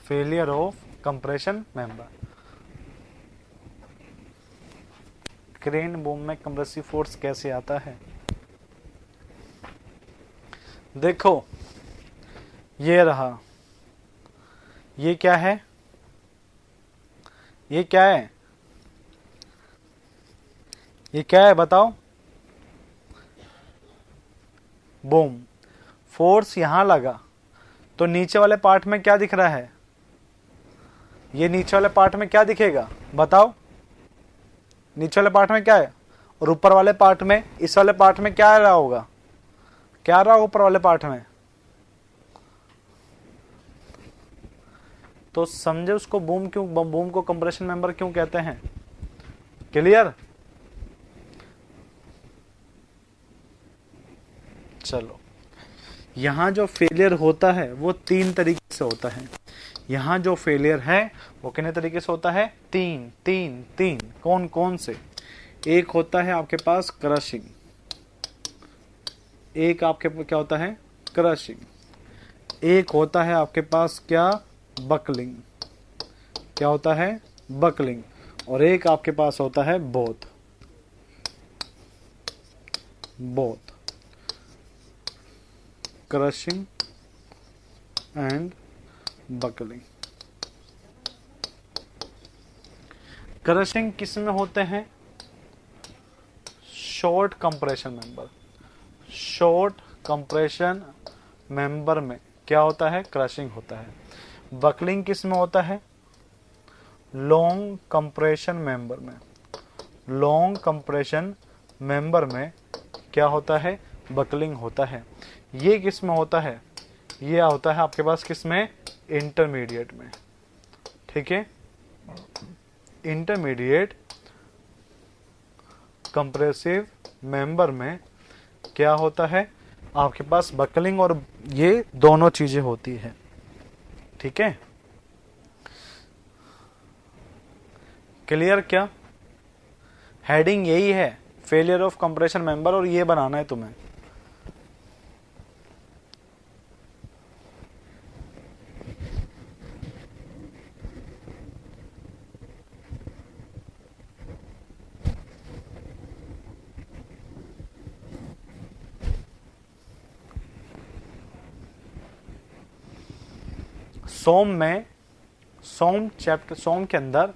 failure of compression member. Crane boom में कंप्रेसिव फोर्स कैसे आता है? देखो, ये रहा, ये क्या है? ये क्या है? ये क्या है बताओ? बूम। फोर्स यहां लगा, तो नीचे वाले पार्ट में क्या दिख रहा है? ये नीचे वाले पार्ट में क्या दिखेगा बताओ? नीचे वाले पार्ट में क्या है? और ऊपर वाले पार्ट में, इस वाले पार्ट में क्या रहा होगा? क्या रहा ऊपर वाले पार्ट में? तो समझे उसको बूम क्यों, बूम को कंप्रेशन मेंबर क्यों कहते हैं? क्लियर? चलो, यहां जो फेलियर होता है वो 3 तरीके से होता है। यहां जो फेलियर है वो कितने तरीके से होता है? 3 3 3। कौन कौन से? एक होता है आपके पास क्रशिंग, एक आपके क्या होता है? क्रशिंग। एक होता है आपके पास क्या? बकलिंग। क्या होता है? बकलिंग। और एक आपके पास होता है both. Both, crushing and buckling. Crushing किस में होते हैं? Short compression member. Short compression member में क्या होता है? क्रशिंग होता है। बकलिंग किस में होता है? लॉन्ग कंप्रेशन मेंबर में। लॉन्ग कंप्रेशन मेंबर में क्या होता है, बकलिंग होता है। ये किस में होता है, ये होता है आपके पास किस में, इंटरमीडिएट में, ठीक है। इंटरमीडिएट कंप्रेसिव मेंबर में क्या होता है आपके पास, बकलिंग और ये दोनों चीजें होती है, ठीक है। क्लियर? क्या हेडिंग यही है, फेलियर ऑफ कंप्रेशन मेंबर, और ये बनाना है तुम्हें। सोम के अंदर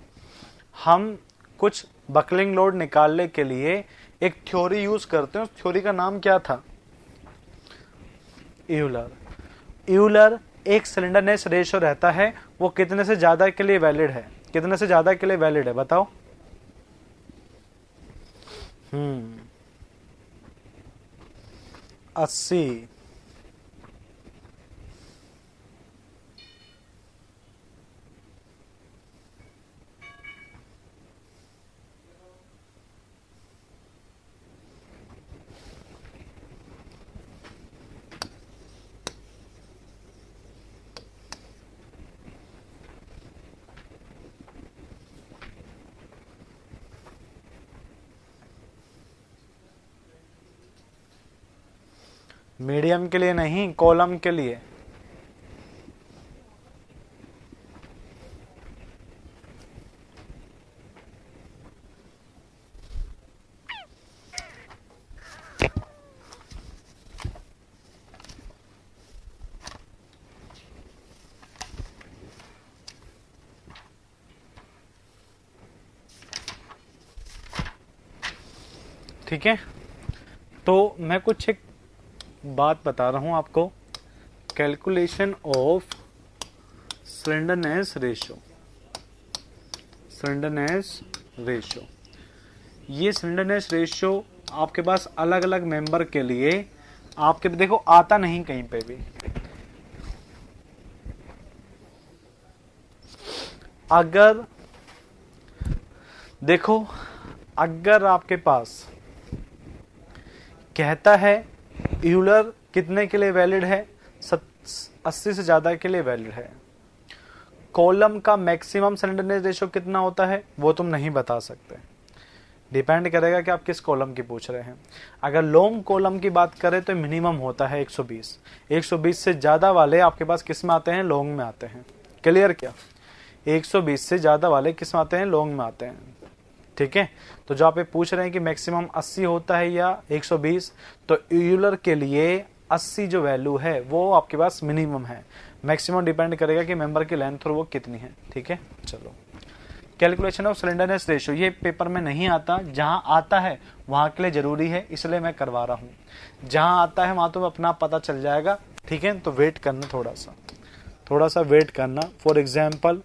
हम कुछ बकलिंग लोड निकालने के लिए एक थ्योरी यूज करते हैं। उस थ्योरी का नाम क्या था, यूलर एक सिलेंडरनेस रेशियो रहता है, वो कितने से ज्यादा के लिए वैलिड है, कितने से ज्यादा के लिए वैलिड है बताओ। 80। मीडियम के लिए नहीं, कॉलम के लिए। ठीक है, तो मैं कुछ एक बात बता रहा हूं आपको। Calculation of slenderness ratio, slenderness ratio, ये स्लेंडरनेस रेशियो आपके पास अलग अलग मेंबर के लिए आपके देखो आता नहीं कहीं पे भी। अगर देखो, अगर आपके पास कहता है यूलर कितने के लिए वैलिड है, 80 से ज्यादा के लिए वैलिड है। कॉलम का मैक्सिमम स्लेंडरनेस रेशियो कितना होता है वो तुम नहीं बता सकते, डिपेंड करेगा कि आप किस कॉलम की पूछ रहे हैं। अगर लॉन्ग कॉलम की बात करें तो मिनिमम होता है 120। 120 से ज्यादा वाले आपके पास किस में आते हैं, लॉन्ग में आते हैं। क्लियर? क्या 120 से ज्यादा वाले किस में आते हैं, लॉन्ग में आते हैं, ठीक है। तो जो आप पूछ रहे हैं कि मैक्सिमम 80 होता है या 120, तो यूलर के लिए 80 जो वैल्यू है वो आपके पास मिनिमम है। मैक्सिमम डिपेंड करेगा कि मेंबर की लेंथ और वो कितनी है, ठीक है। चलो, कैलकुलेशन ऑफ स्लेंडरनेस रेशियो, ये पेपर में नहीं आता, जहां आता है वहां के लिए जरूरी है, इसलिए मैं करवा रहा हूं। जहां आता है वहां तुम्हें अपना पता चल जाएगा, ठीक है। तो वेट करना, थोड़ा सा वेट करना। फॉर एग्जाम्पल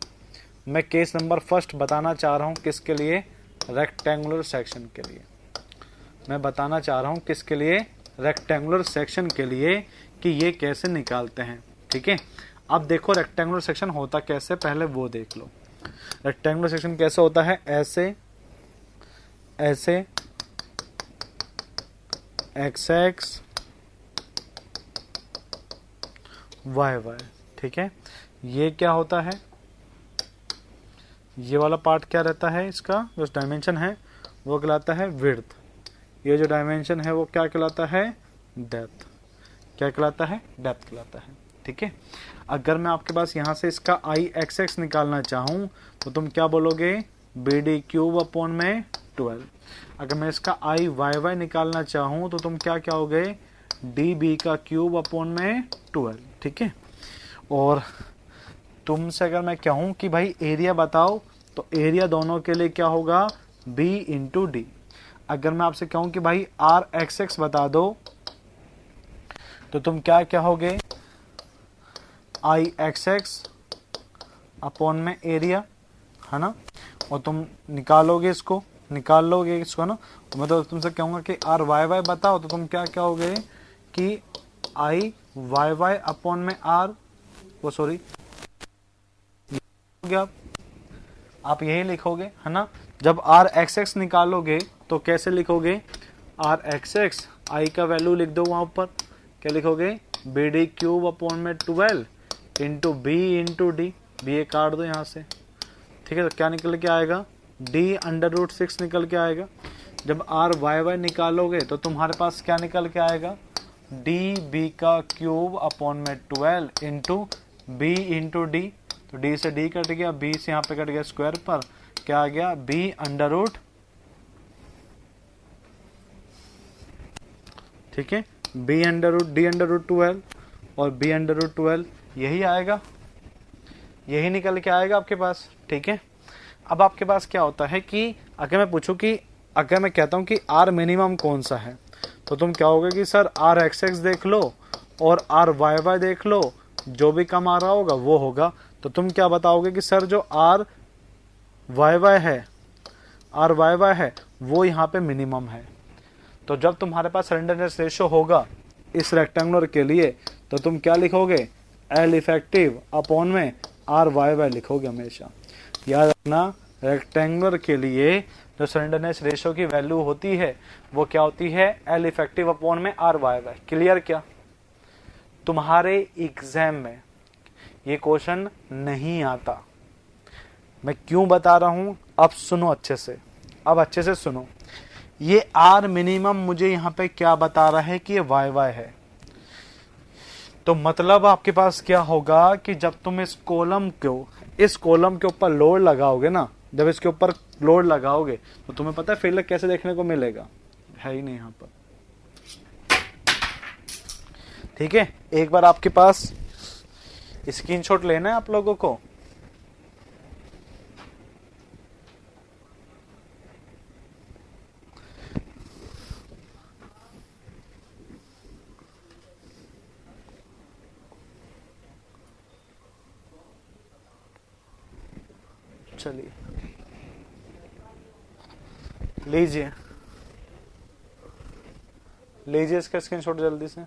मैं केस नंबर फर्स्ट बताना चाह रहा हूं, किसके लिए, रेक्टेंगुलर सेक्शन के लिए। मैं बताना चाह रहा हूं किसके लिए, रेक्टेंगुलर सेक्शन के लिए, कि ये कैसे निकालते हैं, ठीक है। अब देखो रेक्टेंगुलर सेक्शन होता कैसे, पहले वो देख लो। रेक्टेंगुलर सेक्शन कैसे होता है, ऐसे ऐसे एक्स एक्स वाई वाई, ठीक है। ये क्या होता है, ये वाला पार्ट क्या रहता है, इसका जो डायमेंशन है वो कहलाता है विड्थ, ये जो डायमेंशन है वो क्या कहलाता है, डेप्थ। क्या कहलाता है, डेप्थ कहलाता है, ठीक है। अगर मैं आपके पास यहां से इसका आई एक्स एक्स निकालना चाहूं तो तुम क्या बोलोगे, बी डी क्यूब अपॉन में 12। अगर मैं इसका आई वाई वाई निकालना चाहूं तो तुम क्या क्या हो गए, डी बी का क्यूब अपॉन में 12, ठीक है। और तुमसे अगर मैं कहूं कि भाई एरिया बताओ, तो एरिया दोनों के लिए क्या होगा, बी इंटू डी। अगर मैं आपसे कहूं कि भाई आर एक्स एक्स बता दो, तो तुम क्या क्या होगे, आई एक्स एक्स अपॉन में एरिया, है ना। और तुम निकालोगे इसको, निकाल लोगे इसको ना, तो मैं तो तुमसे कहूंगा कि आर वाई वाई बताओ, तो तुम क्या कहोगे कि आई वाई वाई अपॉन में आर, वो सॉरी आप यही लिखोगे है ना। जब आर एक्स एक्स निकालोगे तो कैसे लिखोगे, आर एक्स एक्स, आई का वैल्यू लिख दो वहां ऊपर, क्या लिखोगे, बी डी क्यूब अपॉन में 12 into b into d, b a काट दो यहाँ से, ठीक है। तो क्या निकल के आएगा, डी अंडर रूट 6 निकल के आएगा। जब आर वाई वाई निकालोगे तो तुम्हारे पास क्या निकल के आएगा, डी बी का क्यूब अपॉन में 12 इंटू बी इंटू डी, तो डी से डी कट गया, बी से यहाँ पे कट गया स्क्वायर पर, क्या आ गया, बी अंडर रूट, ठीक है, B under root D under root 12 और बी अंडर रूट 12, यही आएगा, यही निकल के आएगा आपके पास, ठीक है। अब आपके पास क्या होता है कि अगर मैं पूछूं कि अगर मैं कहता हूं कि आर मिनिमम कौन सा है, तो तुम क्या होगा कि सर आर एक्स एक्स देख लो और आर वाई वाई देख लो, जो भी कम आ रहा होगा वो होगा। तो तुम क्या बताओगे कि सर जो आर वाई वाई है, आर वाई वाई है वो यहाँ पे मिनिमम है। तो जब तुम्हारे पास स्लेंडरनेस रेशियो होगा इस रेक्टेंगुलर के लिए, तो तुम क्या लिखोगे, एल इफेक्टिव अपॉन में आर वाई वाई लिखोगे हमेशा। याद रखना रेक्टेंगुलर के लिए जो स्लेंडरनेस रेशियो की वैल्यू होती है वो क्या होती है, एल इफेक्टिव अपॉन में आर वाई वाई। क्लियर क्या, तुम्हारे एग्जाम में ये क्वेश्चन नहीं आता, मैं क्यों बता रहा हूं, अब सुनो अच्छे से, अब अच्छे से सुनो। ये आर मिनिमम मुझे यहां पे क्या बता रहा है कि ये वाई वाई है, तो मतलब आपके पास क्या होगा कि जब तुम इस कॉलम के ऊपर लोड लगाओगे ना, जब इसके ऊपर लोड लगाओगे तो तुम्हें पता है फेलियर कैसे देखने को मिलेगा, है ही नहीं यहां पर, ठीक है। एक बार आपके पास स्क्रीनशॉट लेना है आप लोगों को, चलिए लीजिए लीजिए इसका स्क्रीनशॉट जल्दी से।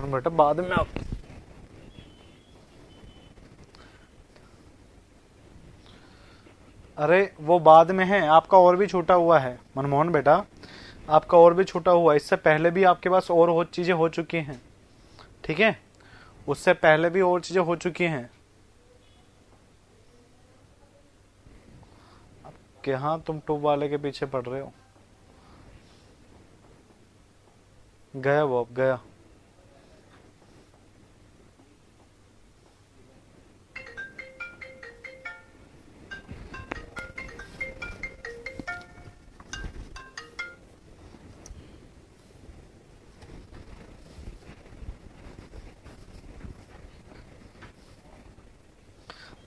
बेटा बाद में आप अरे वो बाद में है, आपका और भी छूटा हुआ है मनमोहन बेटा, आपका और भी छूटा हुआ है, इससे पहले भी आपके पास और चीजें हो चुकी हैं, ठीक है, उससे पहले भी और चीजें हो चुकी हैं। कि हाँ तुम टूब वाले के पीछे पड़ रहे हो, गया वो अब गया।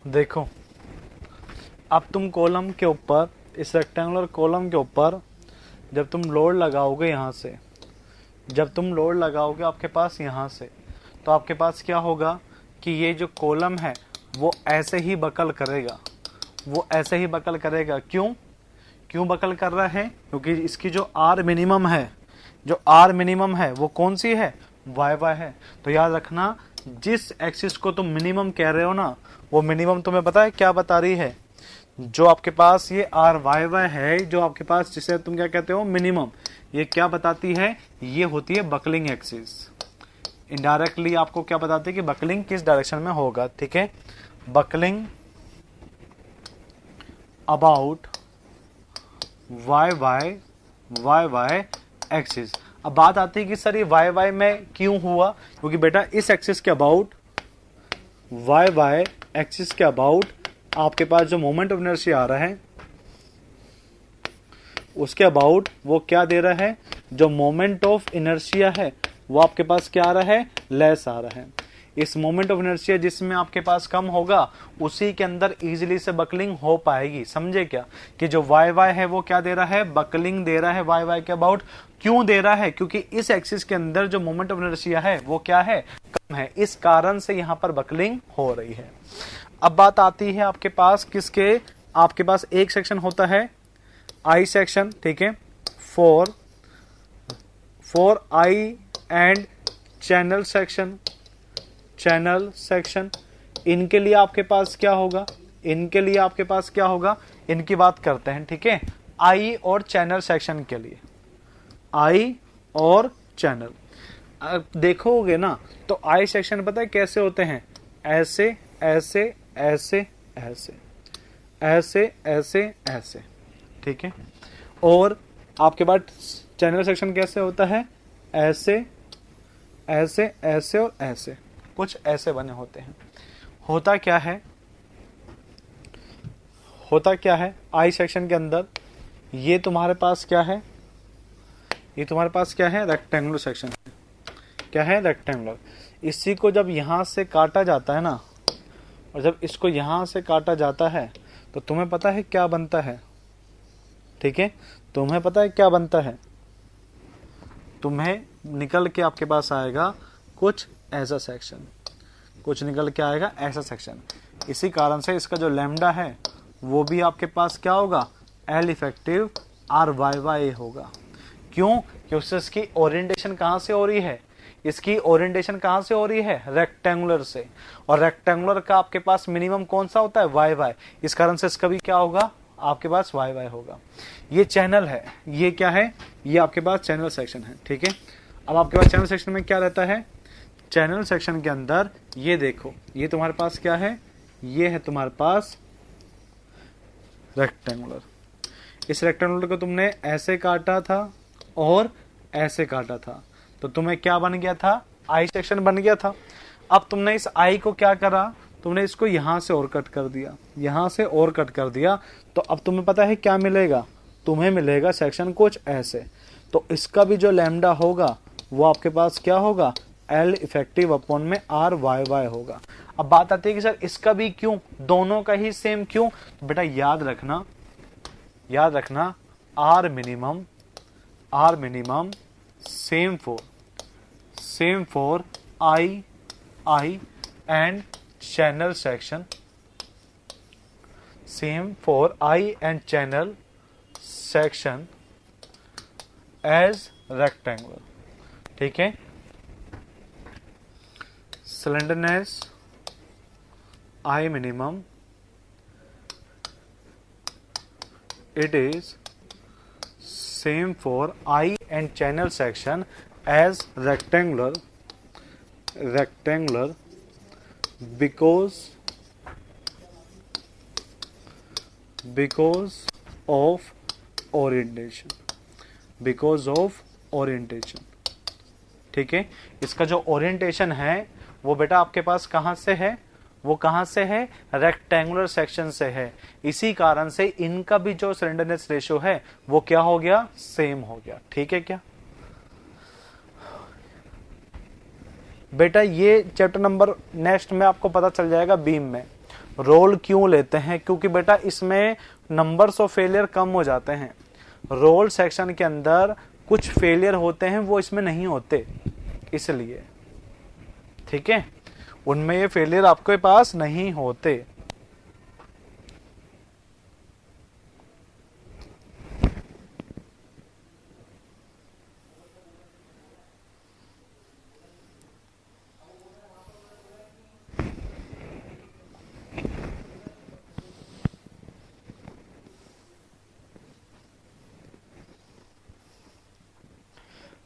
देखो अब तुम कॉलम के ऊपर, इस रेक्टेंगुलर कॉलम के ऊपर जब तुम लोड लगाओगे यहाँ से, जब तुम लोड लगाओगे आपके पास यहाँ से, तो आपके पास क्या होगा कि ये जो कॉलम है वो ऐसे ही बकल करेगा, वो ऐसे ही बकल करेगा। क्यों बकल कर रहा है? क्योंकि इसकी जो आर मिनिमम है, जो आर मिनिमम है वो कौन सी है? वाई वाई है। तो याद रखना, जिस एक्सिस को तुम मिनिमम कह रहे हो ना, वो मिनिमम तुम्हें पता है क्या बता रही है? जो आपके पास ये आर वाई वाई है, जो आपके पास जिसे तुम क्या कहते हो मिनिमम, ये क्या बताती है? ये होती है बकलिंग एक्सिस। इनडायरेक्टली आपको क्या बताती है कि बकलिंग किस डायरेक्शन में होगा। ठीक है, buckling about Y Y axis. अब बात आती है कि सर ये वाई वाई में क्यों हुआ? क्योंकि बेटा इस एक्सिस के अबाउट, वाई वाई एक्सिस के अबाउट आपके पास जो मोमेंट ऑफ इनर्शिया आ रहा है, उसके अबाउट वो क्या दे रहा है? जो मोमेंट ऑफ इनर्शिया है वो आपके पास क्या आ रहा है? लेस आ रहा है। इस मोमेंट ऑफ इनर्शिया जिसमें आपके पास कम होगा, उसी के अंदर इजीली से बकलिंग हो पाएगी। समझे क्या? कि जो वाई वाई है वो क्या दे रहा है? बकलिंग दे रहा है वाई वाई के अबाउट। क्यों दे रहा है? क्योंकि इस एक्सिस के अंदर जो मोमेंट ऑफ इनर्शिया है वो क्या है? कम है। इस कारण से यहां पर बकलिंग हो रही है। अब बात आती है आपके पास किसके? आपके पास एक सेक्शन होता है आई सेक्शन, ठीक है, for I and channel section, channel section. इनके लिए आपके पास क्या होगा? इनके लिए आपके पास क्या होगा? इनकी बात करते हैं, ठीक है, आई और चैनल सेक्शन के लिए, आई और चैनल। देखोगे ना तो आई सेक्शन पता है कैसे होते हैं? ऐसे ऐसे ऐसे ऐसे ऐसे ऐसे ऐसे, ठीक है। और आपके पास चैनल सेक्शन कैसे होता है? ऐसे ऐसे ऐसे और ऐसे, कुछ ऐसे बने होते हैं। होता क्या है? होता क्या है आई सेक्शन के अंदर? ये तुम्हारे पास क्या है? ये तुम्हारे पास क्या है? रेक्टेंगुलर सेक्शन है। क्या है? रेक्टेंगुलर। इसी को जब यहां से काटा जाता है ना, और जब इसको यहां से काटा जाता है, तो तुम्हें पता है क्या बनता है? ठीक है, तुम्हें पता है क्या बनता है? तुम्हें निकल के आपके पास आएगा कुछ ऐसा सेक्शन, कुछ निकल के आएगा ऐसा सेक्शन। इसी कारण से इसका जो लैम्डा है वो भी आपके पास क्या होगा? L effective R Y Y होगा। क्यों? क्योंकि इसकी ओरिएंटेशन कहां से हो रही है? इसकी ओरिएंटेशन कहां से हो रही है? रेक्टेंगुलर से। और रेक्टेंगुलर का आपके पास मिनिमम कौन सा होता है? Y Y. इस कारण से इसका भी क्या होगा? आपके पास वाई वाई होगा। ये चैनल है, ये क्या है? ये आपके पास चैनल सेक्शन है, ठीक है। अब आपके पास चैनल सेक्शन में क्या रहता है? चैनल सेक्शन के अंदर ये देखो, ये तुम्हारे पास क्या है? ये है तुम्हारे पास रेक्टेंगुलर। इस रेक्टेंगुलर को तुमने ऐसे काटा था और ऐसे काटा था, तो तुम्हें क्या बन गया था? आई सेक्शन बन गया था। अब तुमने इस आई को क्या करा? तुमने इसको यहां से और कट कर दिया, यहां से और कट कर दिया, तो अब तुम्हें पता है क्या मिलेगा? तुम्हें मिलेगा सेक्शन कुछ ऐसे। तो इसका भी जो लैम्डा होगा वो आपके पास क्या होगा? एल इफेक्टिव अपॉन में आर वाई वाई होगा। अब बात आती है कि सर इसका भी क्यों? दोनों का ही सेम क्यों? तो बेटा याद रखना, याद रखना, R minimum same for I and channel section, same for I and channel section as rectangular, ठीक है। Slenderness I minimum, it is same for eye and channel section as rectangular because of orientation, ठीक है। इसका जो orientation है वो बेटा आपके पास कहां से है? वो कहां से है? रेक्टेंगुलर सेक्शन से है। इसी कारण से इनका भी जो स्लेंडरनेस रेशियो है वो क्या हो गया? सेम हो गया, ठीक है क्या बेटा? ये चैप्टर नंबर नेक्स्ट में आपको पता चल जाएगा बीम में। रोल क्यों लेते हैं? क्योंकि बेटा इसमें नंबर्स ऑफ फेलियर कम हो जाते हैं। रोल सेक्शन के अंदर कुछ फेलियर होते हैं, वो इसमें नहीं होते, इसलिए। ठीक है, उनमें ये फेलियर आपके पास नहीं होते।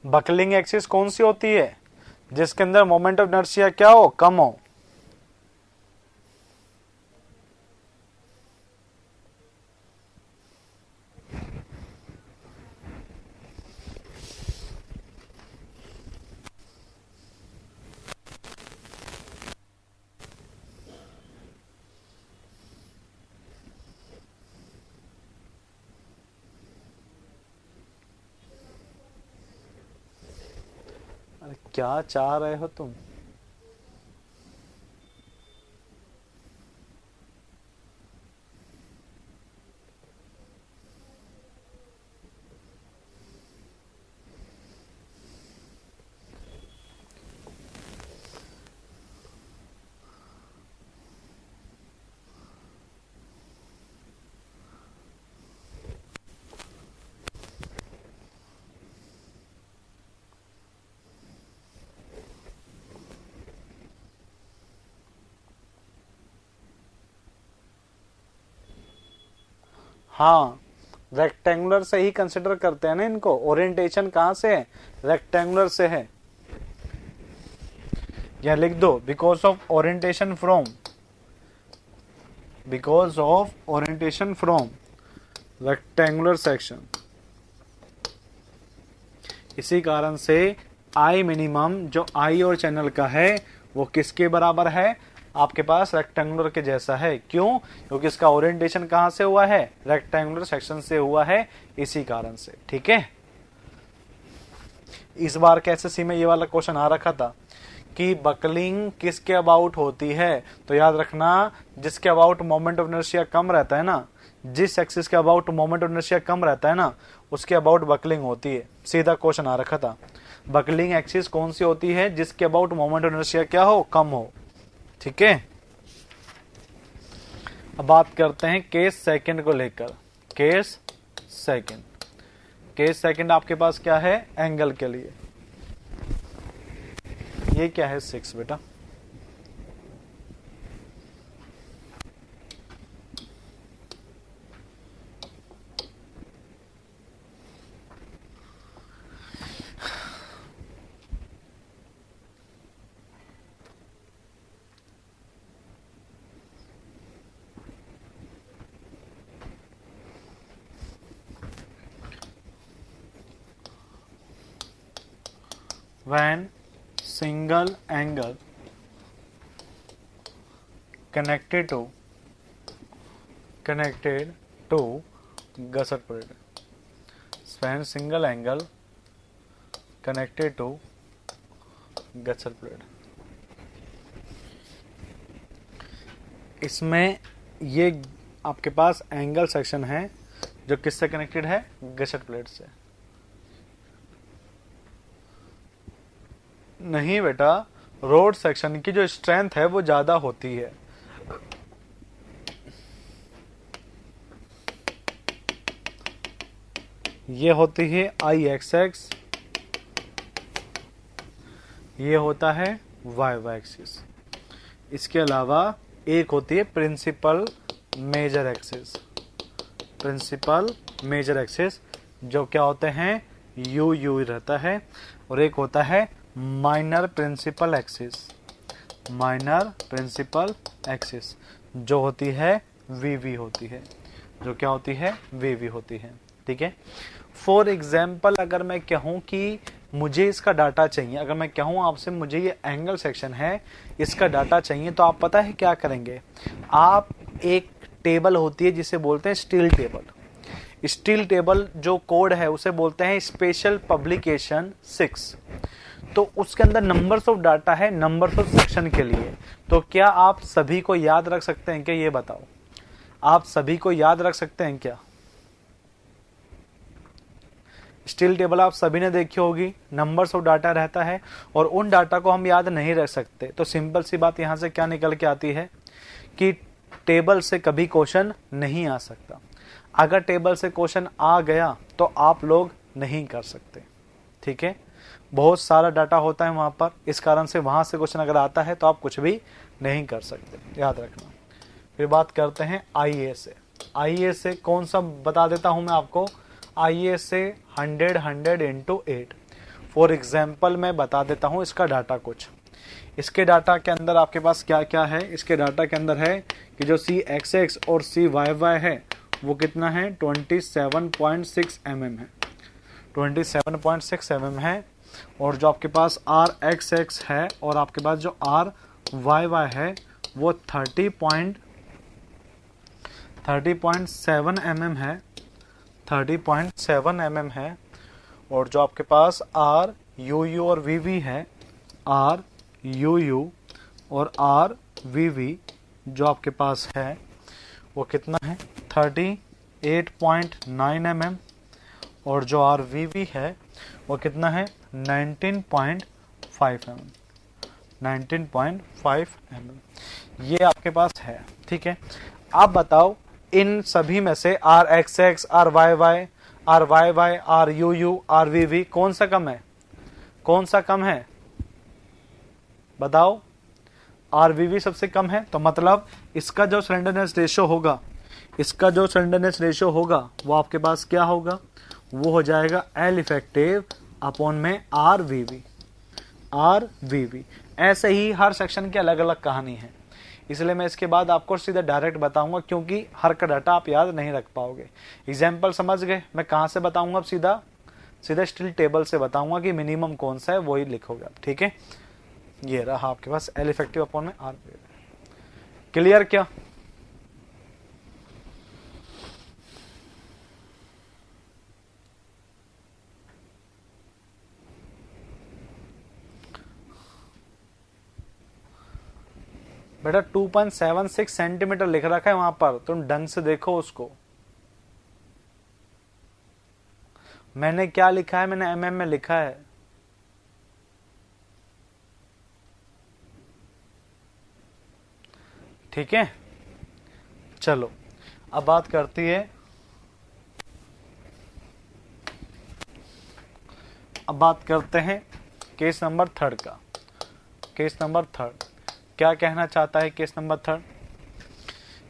बकलिंग एक्सिस कौन सी होती है? जिसके अंदर मोमेंट ऑफ इनर्शिया क्या हो? कम हो। अरे क्या चाह रहे हो तुम? हाँ, रेक्टेंगुलर से ही कंसिडर करते हैं ना इनको। ओरिएंटेशन कहां से है? रेक्टेंगुलर से है। या लिख दो, because of orientation from, because of orientation from rectangular section. इसी कारण से आई मिनिमम जो आई और चैनल का है वो किसके बराबर है? आपके पास रेक्टेंगुलर के जैसा है। क्यों? क्योंकि इसका ओरिएंटेशन कहां से हुआ है? रेक्टेंगुलर सेक्शन से हुआ है, इसी कारण से। ठीक है, इस बार कैसे सी में ये वाला क्वेश्चन आ रखा था कि बकलिंग किसके अबाउट होती है, तो याद रखना जिसके अबाउट मोमेंट ऑफ इनर्शिया कम रहता है ना, जिस एक्सिस के अबाउट मोमेंट ऑफ इनर्शिया कम रहता है ना, उसके अबाउट बकलिंग होती है। सीधा क्वेश्चन आ रखा था, बकलिंग एक्सिस कौन सी होती है? जिसके अबाउट मोमेंट ऑफ इनर्शिया क्या हो? कम हो। ठीक है, अब बात करते हैं केस सेकंड को लेकर। केस सेकंड, केस सेकंड आपके पास क्या है? एंगल के लिए ये क्या है? 6 बेटा। When single angle connected to gusset plate, when single angle connected to gusset plate, इसमें ये आपके पास एंगल सेक्शन है जो किससे कनेक्टेड है? गसट प्लेट से। नहीं बेटा, रोड सेक्शन की जो स्ट्रेंथ है वो ज्यादा होती है। ये होती है आई एक्स एक्स, ये होता है वाई वाई एक्सिस। इसके अलावा एक होती है principal major axis. Principal major axis जो क्या होते हैं? यू यू रहता है। और एक होता है minor principal axis. Minor principal axis जो होती है वी वी होती है। जो क्या होती है? वी वी होती है। ठीक है, फॉर एग्जाम्पल अगर मैं कहूं कि मुझे इसका डाटा चाहिए, अगर मैं कहूं आपसे मुझे ये एंगल सेक्शन है, इसका डाटा चाहिए, तो आप पता है क्या करेंगे? आप एक टेबल होती है जिसे बोलते हैं स्टील टेबल। स्टील टेबल जो कोड है उसे बोलते हैं स्पेशल पब्लिकेशन 6। तो उसके अंदर नंबर्स ऑफ डाटा है नंबर्स ऑफ सेक्शन के लिए। तो क्या आप सभी को याद रख सकते हैं क्या, ये बताओ, आप सभी को याद रख सकते हैं क्या? स्टील टेबल आप सभी ने देखी होगी, नंबर्स ऑफ डाटा रहता है और उन डाटा को हम याद नहीं रख सकते। तो सिंपल सी बात यहां से क्या निकल के आती है कि टेबल से कभी क्वेश्चन नहीं आ सकता। अगर टेबल से क्वेश्चन आ गया तो आप लोग नहीं कर सकते, ठीक है। बहुत सारा डाटा होता है वहां पर, इस कारण से वहां से क्वेश्चन अगर आता है तो आप कुछ भी नहीं कर सकते, याद रखना। फिर बात करते हैं आईए से। आईए से कौन सा बता देता हूं मैं आपको, आईए से 100 इंटू 8। फॉर एग्जाम्पल मैं बता देता हूं इसका डाटा कुछ। इसके डाटा के अंदर आपके पास क्या क्या है, इसके डाटा के अंदर है कि जो CXX और CYY है वो कितना है 27.6 mm है, 27.6 mm है। और जो आपके पास RXX है और आपके पास जो RYY है वो 30.7 mm है, 30.7 mm है। और जो आपके पास RUU और VV है, RUU और RVV जो आपके पास है वो कितना है 38.9 mm। और जो RVV है वो कितना है 19.5 mm, 19.5 mm ये आपके पास है, ठीक है। आप बताओ इन सभी में से RXX, RYY, RUU, RVV कौन सा कम है, कौन सा कम है बताओ? RVV सबसे कम है, तो मतलब इसका जो स्लेंडरनेस रेशियो होगा, इसका जो स्लेंडरनेस रेशियो होगा वो आपके पास क्या होगा, वो हो जाएगा L इफेक्टिव अपॉन में RVV। ऐसे ही हर सेक्शन की अलग अलग कहानी है, इसलिए मैं इसके बाद आपको सीधा डायरेक्ट बताऊंगा, क्योंकि हर का डाटा आप याद नहीं रख पाओगे। एग्जाम्पल समझ गए? मैं कहां से बताऊंगा अब, सीधा स्टील टेबल से बताऊंगा कि मिनिमम कौन सा है, वही लिखोगे आप, ठीक है। ये रहा आपके पास L इफेक्टिव अपॉन में RVV। क्लियर क्या? बेटा 2.76 सेंटीमीटर लिख रखा है वहां पर, तुम ढंग से देखो उसको। मैंने क्या लिखा है, मैंने mm में लिखा है। ठीक है, चलो अब बात करती है, अब बात करते हैं केस नंबर 3 का। केस नंबर 3 क्या कहना चाहता है? केस नंबर 3,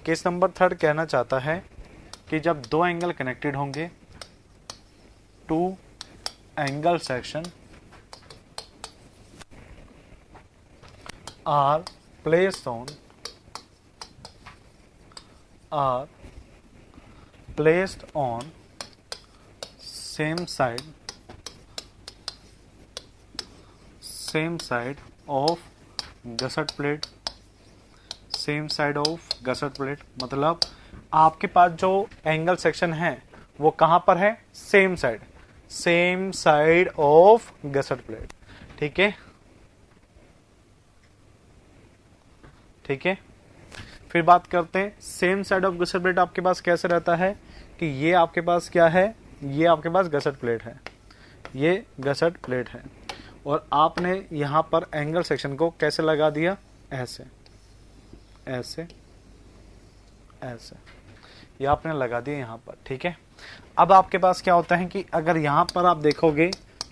केस नंबर 3 कहना चाहता है कि जब दो एंगल कनेक्टेड होंगे, two angle section are placed on same side of gusset plate, same side of gusset plate, मतलब आपके पास जो एंगल सेक्शन है वो कहां पर है, same side of gusset plate, ठीक है, ठीक है। फिर बात करते हैं same side of gusset plate आपके पास कैसे रहता है कि ये आपके पास क्या है, ये आपके पास गसट प्लेट है, ये गसट प्लेट है, और आपने यहां पर एंगल सेक्शन को कैसे लगा दिया, ऐसे ऐसे ऐसे, ये आपने लगा दिया यहां पर, ठीक है। अब आपके पास क्या होता है कि अगर यहां पर आप देखोगे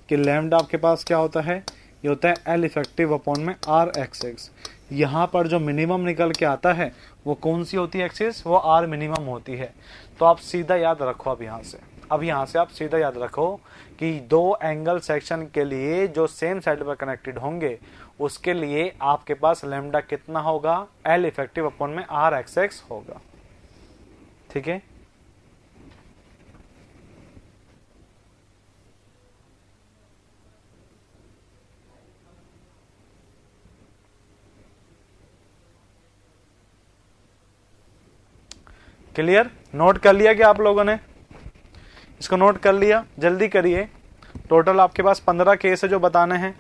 कि लैम्डा आपके पास क्या होता है, ये होता है L इफेक्टिव अपॉन में RXX। यहां पर जो मिनिमम निकल के आता है वो कौन सी होती है एक्सिस, वो R मिनिमम होती है। तो आप सीधा याद रखो, अब यहां से आप सीधा याद रखो कि दो एंगल सेक्शन के लिए जो सेम साइड पर कनेक्टेड होंगे उसके लिए आपके पास लैम्डा कितना होगा, L इफेक्टिव अपॉन में RXX होगा, ठीक है। क्लियर? नोट कर लिया क्या आप लोगों ने? इसको नोट कर लिया? जल्दी करिए, टोटल आपके पास 15 केस है जो बताने हैं,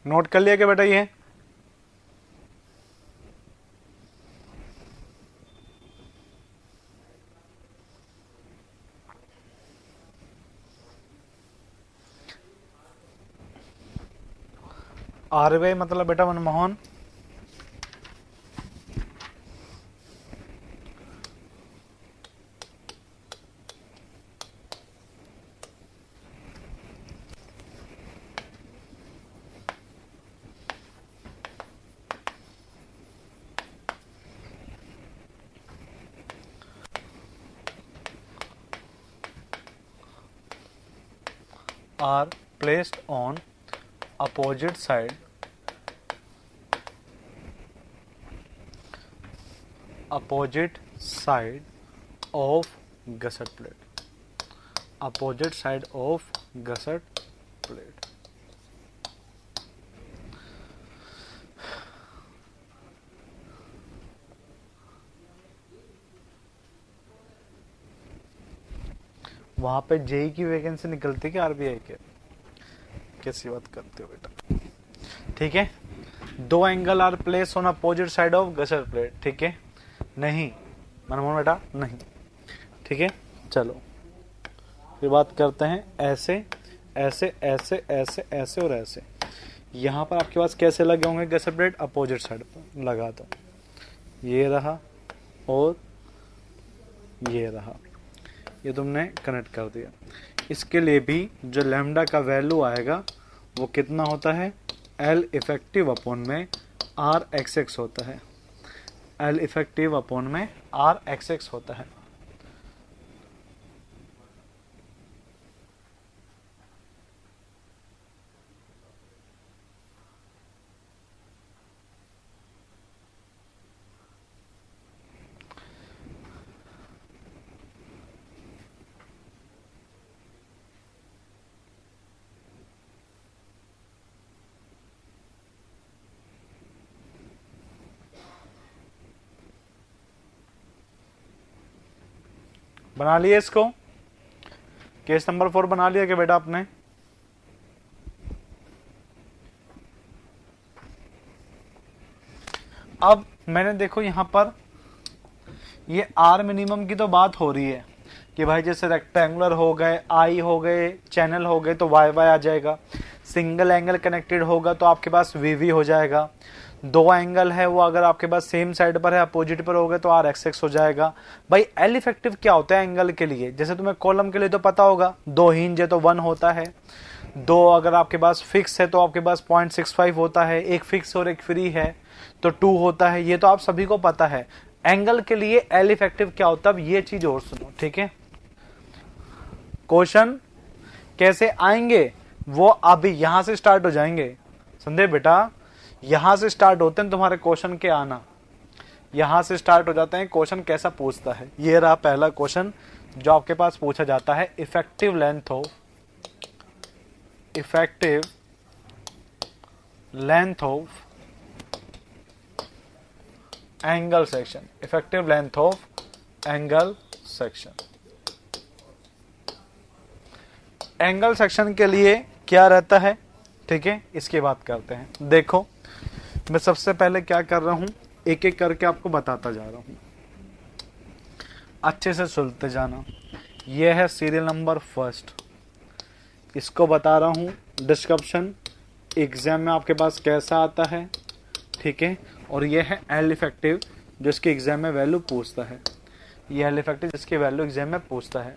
नोट कर लिया क्या बेटा ये? आरबीआई मतलब बेटा Manmohan, are placed on opposite side of gusset plate, opposite side of gusset plate. वहां पे जेई की वैकेंसी निकलती है क्या आरबीआई के? कैसी बात करते हो बेटा? ठीक है, दो angle are place on opposite side of gusset plate, ठीक है, नहीं मनमोहन बेटा नहीं, ठीक है। चलो फिर बात करते हैं ऐसे ऐसे ऐसे ऐसे ऐसे और ऐसे। यहाँ पर आपके पास कैसे लगे होंगे गसर प्लेट? अपोजिट साइड पर लगा दो, ये रहा और ये रहा, ये तुमने कनेक्ट कर दिया। इसके लिए भी जो लैम्डा का वैल्यू आएगा वो कितना होता है? एल इफेक्टिव अपॉन में आर एक्स एक्स होता है, एल इफेक्टिव अपॉन में आर एक्स एक्स होता है। बना लिया इसको? केस नंबर 4 बना लिया क्या बेटा आपने? अब मैंने देखो यहां पर ये आर मिनिमम की तो बात हो रही है कि भाई जैसे रेक्टेंगुलर हो गए, आई हो गए, चैनल हो गए तो वाई वाई आ जाएगा, सिंगल एंगल कनेक्टेड होगा तो आपके पास वीवी हो जाएगा, दो एंगल है वो अगर आपके पास सेम साइड पर है अपोजिट पर हो गए तो आर एक्स एक्स हो जाएगा। भाई एल इफेक्टिव क्या होता है एंगल के लिए? जैसे तुम्हें कॉलम के लिए तो पता होगा, दो हिंज है तो 1 होता है, दो अगर आपके पास फिक्स है तो आपके पास 0.65 होता है, एक फिक्स और एक फ्री है तो 2 होता है, ये तो आप सभी को पता है। एंगल के लिए एल इफेक्टिव क्या होता है? अब ये चीज और सुनो, ठीक है। क्वेश्चन कैसे आएंगे वो अभी यहां से स्टार्ट हो जाएंगे, संदेह बेटा यहां से स्टार्ट होते हैं तुम्हारे क्वेश्चन के आना, यहां से स्टार्ट हो जाते हैं क्वेश्चन कैसा पूछता है। ये रहा पहला क्वेश्चन जो आपके पास पूछा जाता है, effective length of angle section, effective length of angle section. Angle section के लिए क्या रहता है, ठीक है, इसकी बात करते हैं। देखो मैं सबसे पहले क्या कर रहा हूं, एक एक करके आपको बताता जा रहा हूं, अच्छे से सुनते जाना। यह है सीरियल नंबर फर्स्ट, इसको बता रहा हूं डिस्क्रिप्शन एग्जाम में आपके पास कैसा आता है, ठीक है। और यह है एल इफेक्टिव जिसके एग्जाम में वैल्यू पूछता है, यह एल इफेक्टिव जिसकी वैल्यू एग्जाम में पूछता है,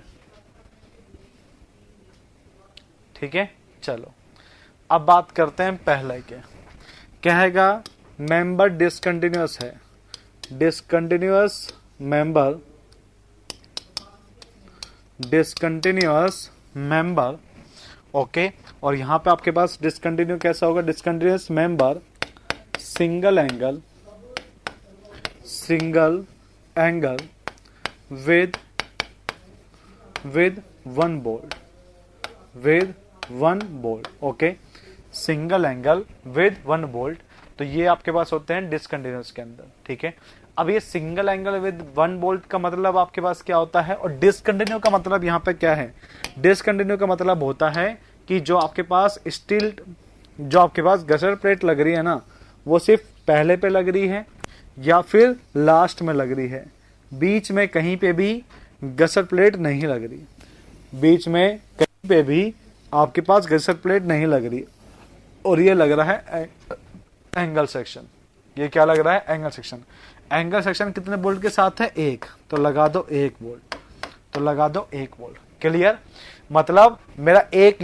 ठीक है। चलो अब बात करते हैं पहले के, कहेगा मेंबर डिसकंटिन्यूअस है, डिसकंटिन्यूअस मेंबर, ओके। और यहां पे आपके पास डिसकंटिन्यू कैसा होगा? Discontinuous member single angle with one bolt, okay, single angle with 1 bolt. तो ये आपके पास होते हैं डिसकंटिन्यूअस के अंदर, ठीक है। अब ये सिंगल एंगल विद 1 बोल्ट का मतलब आपके पास क्या होता है, और डिसकंटिन्यू का मतलब यहाँ पे क्या है? डिसकंटिन्यू का मतलब होता है कि जो आपके पास स्टील जो आपके पास गसर प्लेट लग रही है ना, वो सिर्फ पहले पे लग रही है या फिर लास्ट में लग रही है, बीच में कहीं पे भी गसर प्लेट नहीं लग रही, बीच में कहीं पे भी आपके पास गसर प्लेट नहीं लग रही। और ये लग रहा है एंगल सेक्शन। ये क्या लग रहा है? Angle section. एंगल सेक्शन कितने बोल्ट के साथ है? 1, तो लगा दो 1 बोल्ट, तो लगा दो 1 बोल्ट। क्लियर? मतलब मेरा एक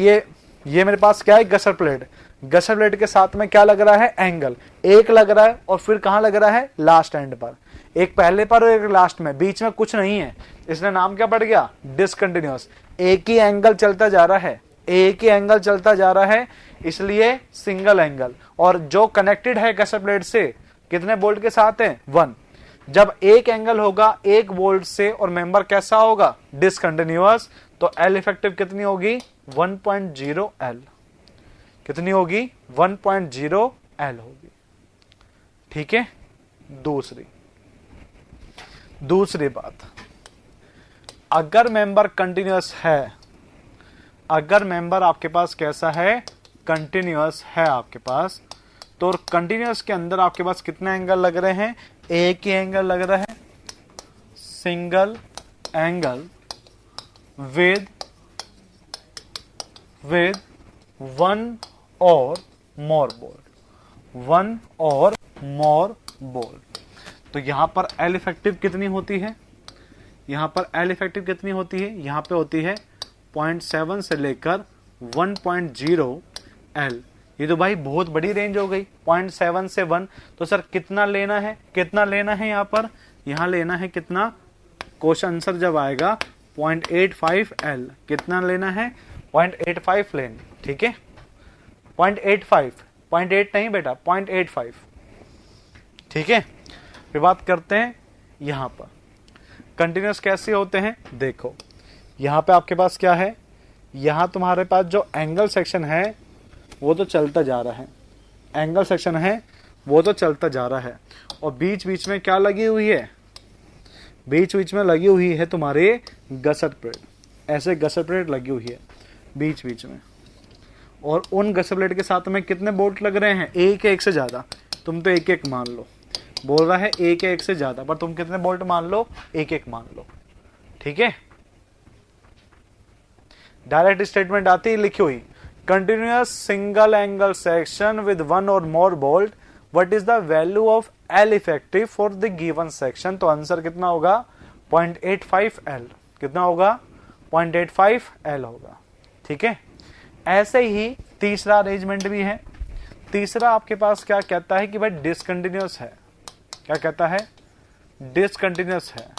ये मेरे पास क्या है? गसर प्लेट। गसर प्लेट के साथ में क्या लग रहा है? एंगल। एक लग रहा है और फिर कहां लग रहा है? लास्ट एंड पर। एक पहले पर और एक लास्ट में, बीच में कुछ नहीं है, इसलिए नाम क्या पड़ गया? डिसकंटिन्यूअस। एक ही एंगल चलता जा रहा है, एक ही एंगल चलता जा रहा है, इसलिए सिंगल एंगल। और जो कनेक्टेड है गसर प्लेट से कितने बोल्ट के साथ है? 1। जब एक एंगल होगा 1 बोल्ट से और मेंबर कैसा होगा? डिसकंटिन्यूअस, तो एल इफेक्टिव कितनी होगी? 1.0 एल। कितनी होगी? 1.0 एल होगी। ठीक है। दूसरी बात, अगर मेंबर कंटिन्यूअस है, अगर मेंबर आपके पास कैसा है? कंटिन्यूअस है आपके पास, तो कंटिन्यूअस के अंदर आपके पास कितने एंगल लग रहे हैं? एक ही एंगल लग रहा है, सिंगल एंगल विद 1 और मोर बोल्ट, 1 और मोर बोल्ट। तो यहां पर एल इफेक्टिव कितनी होती है? यहां पर एल इफेक्टिव कितनी होती है? यहां पे होती है 0.7 से लेकर 1.0 एल। ये तो भाई बहुत बड़ी रेंज हो गई, 0.7 से 1। तो सर कितना लेना है? कितना लेना है यहाँ पर? यहाँ लेना है कितना? क्वेश्चन आंसर जब आएगा 0.85 एल। कितना लेना है? 0.85 लेना। ठीक है, 0.85, 0.8 नहीं बेटा, 0.85। ठीक है। फिर बात करते हैं यहां पर कंटिन्यूअस कैसे होते हैं। देखो यहां पे आपके पास क्या है? यहां तुम्हारे पास जो एंगल सेक्शन है वो तो चलता जा रहा है, एंगल सेक्शन है वो तो चलता जा रहा है, और बीच बीच में क्या लगी हुई है? बीच बीच में लगी हुई है तुम्हारे गसर प्लेट। ऐसे गसर प्लेट लगी हुई है बीच बीच में, और उन गसर प्लेट के साथ में कितने बोल्ट लग रहे हैं? एक या एक से ज्यादा। तुम तो एक एक मान लो, बोल रहा है एक या एक से ज्यादा, पर तुम कितने बोल्ट मान लो? एक एक मान लो। ठीक है। डायरेक्ट स्टेटमेंट आती है लिखी हुई, continuous single angle section with 1 और more bolt, what is the value of L effective for the given section? तो आंसर कितना होगा? 0.85 एल। कितना होगा? 0.85 एल होगा। ठीक है। ऐसे ही तीसरा अरेंजमेंट भी है। तीसरा आपके पास क्या कहता है कि भाई डिसकंटिन्यूअस है। क्या कहता है? डिसकंटिन्यूअस है।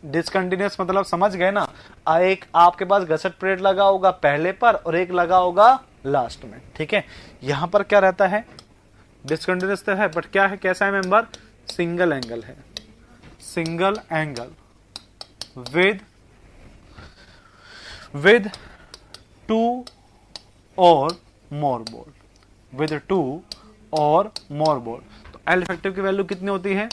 डिसकंटिन्यूअस मतलब समझ गए ना? एक आपके पास गसर प्लेट लगा होगा पहले पर और एक लगा होगा लास्ट में। ठीक है। यहां पर क्या रहता है? डिसकंटिन्यूअस तो है, बट क्या है? कैसा है मेंबर? सिंगल एंगल है, सिंगल एंगल विद 2 और मोर बोल्ट, विद 2 और मोर बोल्ट। तो एल इफेक्टिव की वैल्यू कितनी होती है?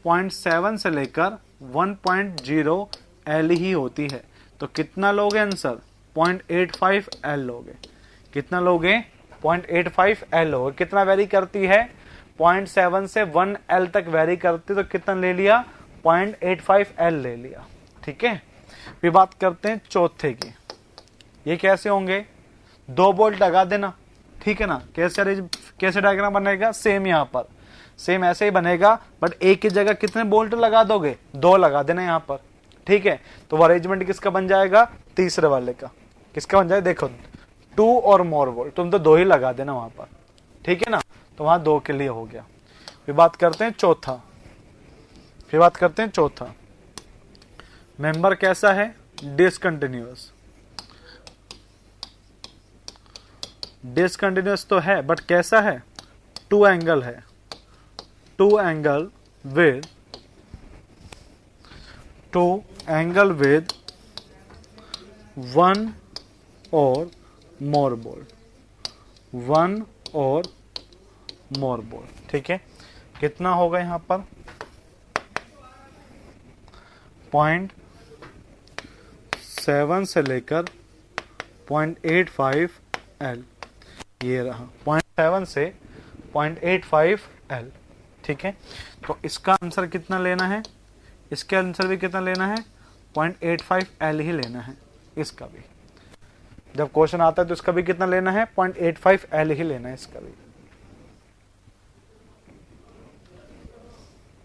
0.7 से लेकर 1.0 एल ही होती है। तो कितना लोगे आंसर? 0.85 एल लोगे। कितना लोगे? 0.85 एल लोगे। कितना वेरी करती है? 0.7 से 1 एल तक वेरी करती, तो कितना ले लिया? 0.85 एल ले लिया। ठीक है। फिर बात करते हैं चौथे की। ये कैसे होंगे? 2 बोल्ट लगा देना। ठीक है ना? कैसे डायग्राम बनेगा? सेम यहां पर सेम ऐसे ही बनेगा, बट एक की जगह कितने बोल्ट लगा दोगे? 2 लगा देना यहां पर। ठीक है। तो वो अरेंजमेंट किसका बन जाएगा? तीसरे वाले का। किसका बन जाएगा? देखो 2 और मोर बोल्ट, तुम तो 2 ही लगा देना वहां पर। ठीक है ना? तो वहां 2 के लिए हो गया। फिर बात करते हैं चौथा। मेंबर कैसा है? डिसकंटिन्यूअस। डिसकंटिन्यूअस तो है, बट कैसा है? 2 एंगल है, 2 एंगल विद 1 और मोर बोल्ट, 1 और मोर बोल्ट। ठीक है। कितना होगा यहां पर? 0.7 से लेकर 0.85 एल, ये रहा 0.7 से 0.85 एल। ठीक है, तो इसका आंसर कितना लेना है, इसके आंसर भी कितना लेना है, 0.85 एल ही लेना है। इसका भी जब क्वेश्चन आता है तो इसका भी कितना लेना है, 0.85 एल ही लेना है इसका भी।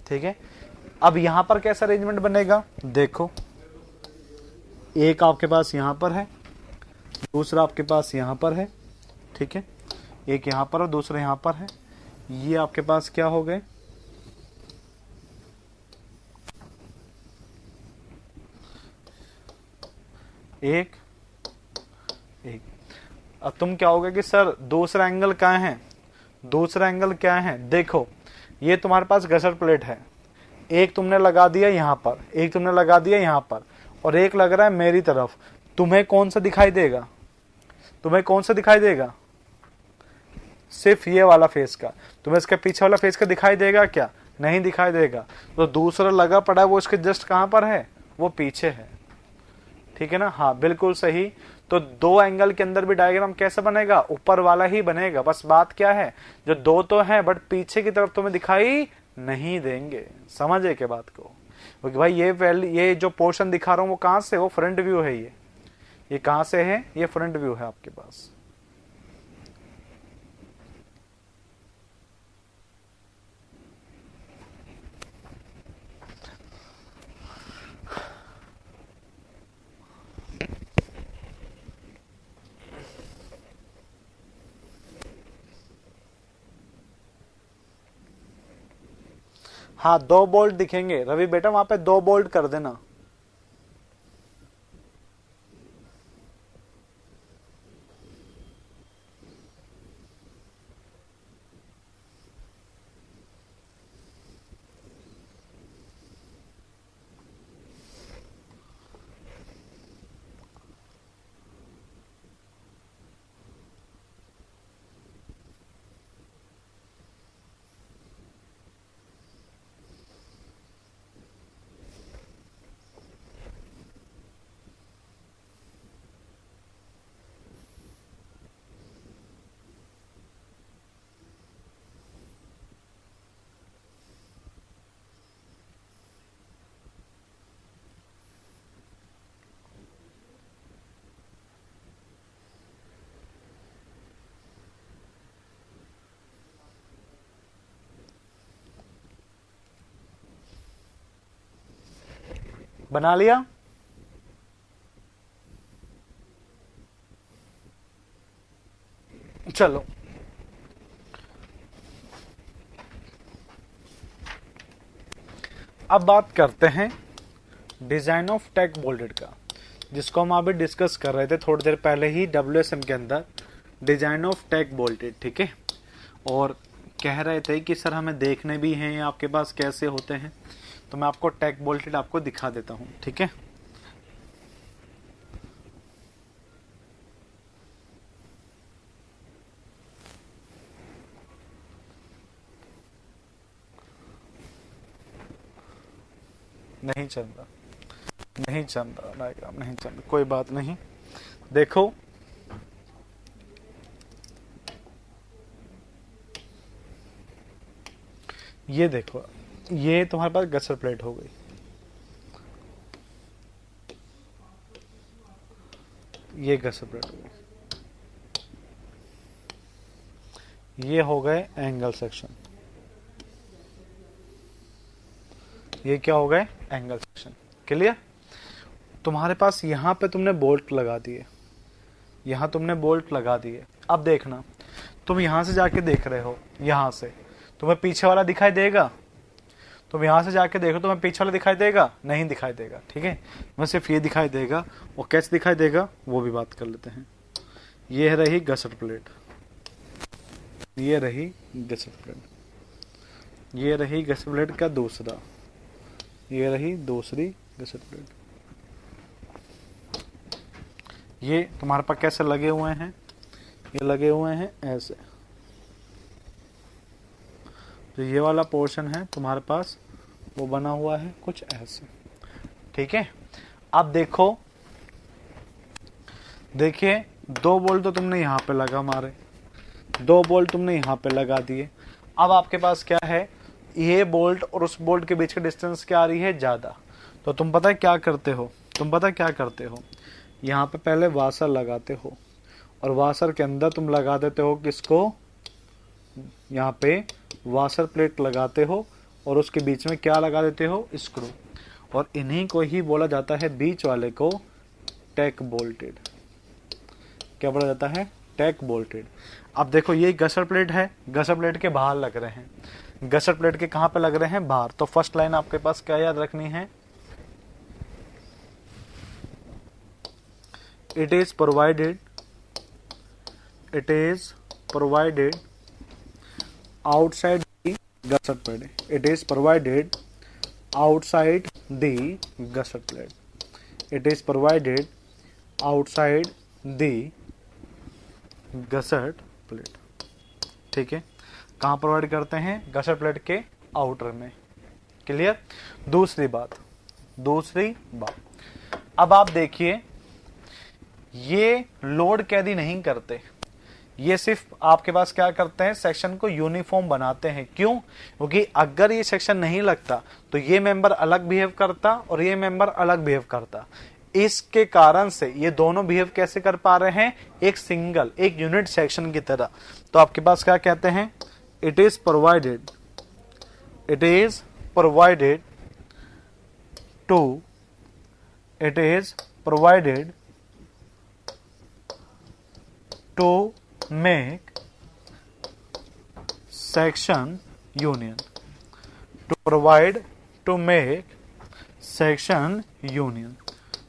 ठीक है, अब यहां पर कैसा अरेंजमेंट बनेगा, देखो एक आपके पास यहां पर है, दूसरा आपके पास यहां पर है। ठीक है, एक यहां पर और दूसरा यहां पर है। ये आपके पास क्या हो गए, एक एक। अब तुम क्या होगा कि सर दूसरा एंगल क्या है, दूसरा एंगल क्या है, देखो ये तुम्हारे पास गसर प्लेट है, एक तुमने लगा दिया यहां पर, एक तुमने लगा दिया यहां पर, और एक लग रहा है मेरी तरफ। तुम्हें कौन सा दिखाई देगा, तुम्हें कौन सा दिखाई देगा, सिर्फ ये वाला फेस का। तुम्हें इसके पीछे वाला फेस का दिखाई देगा क्या, नहीं दिखाई देगा। तो दूसरा लगा पड़ा है वो इसके जस्ट कहां पर है, वो पीछे है। ठीक है ना, हाँ बिल्कुल सही। तो दो एंगल के अंदर भी डायग्राम कैसे बनेगा, ऊपर वाला ही बनेगा। बस बात क्या है, जो दो तो है बट पीछे की तरफ तुम्हें दिखाई नहीं देंगे। समझे के बात को, क्योंकि भाई ये जो पोर्शन दिखा रहा हूं वो कहां से, वो फ्रंट व्यू है। ये कहां से है, ये फ्रंट व्यू है आपके पास। हाँ, 2 बोल्ट दिखेंगे रवि बेटा, वहां पे 2 बोल्ट कर देना। बना लिया, चलो अब बात करते हैं डिजाइन ऑफ टेक बोल्टेड का, जिसको हम अभी डिस्कस कर रहे थे थोड़ी देर पहले ही WSM के अंदर, डिजाइन ऑफ टेक बोल्टेड। ठीक है, और कह रहे थे कि सर हमें देखने भी हैं आपके पास कैसे होते हैं, तो मैं आपको टेक बोल्टेड आपको दिखा देता हूं। ठीक है, नहीं चल रहा, नहीं चल रहा डायग्राम, नहीं चल रहा, कोई बात नहीं। देखो ये देखो, ये तुम्हारे पास गसर प्लेट हो गई, ये गसर प्लेट हो गई, ये हो गए एंगल सेक्शन, ये क्या हो गए एंगल सेक्शन। क्लियर, तुम्हारे पास यहां पे तुमने बोल्ट लगा दिए, यहां तुमने बोल्ट लगा दिए। अब देखना, तुम यहां से जाके देख रहे हो, यहां से तुम्हें पीछे वाला दिखाई देगा, तुम यहां से जाके देखो तुम्हें पीछे वाला दिखाई देगा, नहीं दिखाई देगा। ठीक है, तुम्हें सिर्फ ये दिखाई देगा, और कैसे दिखाई देगा वो भी बात कर लेते हैं। ये रही गसर प्लेट, ये रही गसर प्लेट, ये रही गसर प्लेट का दूसरा, ये रही दूसरी गसर प्लेट। ये तुम्हारे पास कैसे लगे हुए हैं, ये लगे हुए हैं ऐसे। तो ये वाला पोर्शन है तुम्हारे पास, वो बना हुआ है कुछ ऐसे। ठीक है, अब देखो, देखिए 2 बोल्ट तो तुमने यहाँ पे लगा मारे, 2 बोल्ट तुमने यहाँ पे लगा दिए। अब आपके पास क्या है, ये बोल्ट और उस बोल्ट के बीच की डिस्टेंस क्या आ रही है, ज्यादा। तो तुम पता है क्या करते हो, यहाँ पे पहले वाशर लगाते हो और वाशर के अंदर तुम लगा देते हो किसको, यहाँ पे वाशर प्लेट लगाते हो और उसके बीच में क्या लगा देते हो, स्क्रू। और इन्हीं को ही बोला जाता है, बीच वाले को टैक बोल्टेड। क्या बोला जाता है, टैक बोल्टेड। अब देखो ये गसर प्लेट है, गसर प्लेट के बाहर लग रहे हैं, गसर प्लेट के कहां पे लग रहे हैं, बाहर। तो फर्स्ट लाइन आपके पास क्या याद रखनी है, it is provided outside the gusset plate, it is provided outside the gusset plate, it is provided outside the gusset plate। ठीक है, कहाँ प्रोवाइड करते हैं, गसर प्लेट के आउटर में। क्लियर। दूसरी बात, अब आप देखिए, ये लोड कैरी नहीं करते, ये सिर्फ आपके पास क्या करते हैं, सेक्शन को यूनिफॉर्म बनाते हैं। क्यों, क्योंकि अगर ये सेक्शन नहीं लगता तो ये मेंबर अलग बिहेव करता और ये मेंबर अलग बिहेव करता। इसके कारण से ये दोनों बिहेव कैसे कर पा रहे हैं, एक सिंगल, एक यूनिट सेक्शन की तरह। तो आपके पास क्या कहते हैं, it is provided to make section union, to make section union,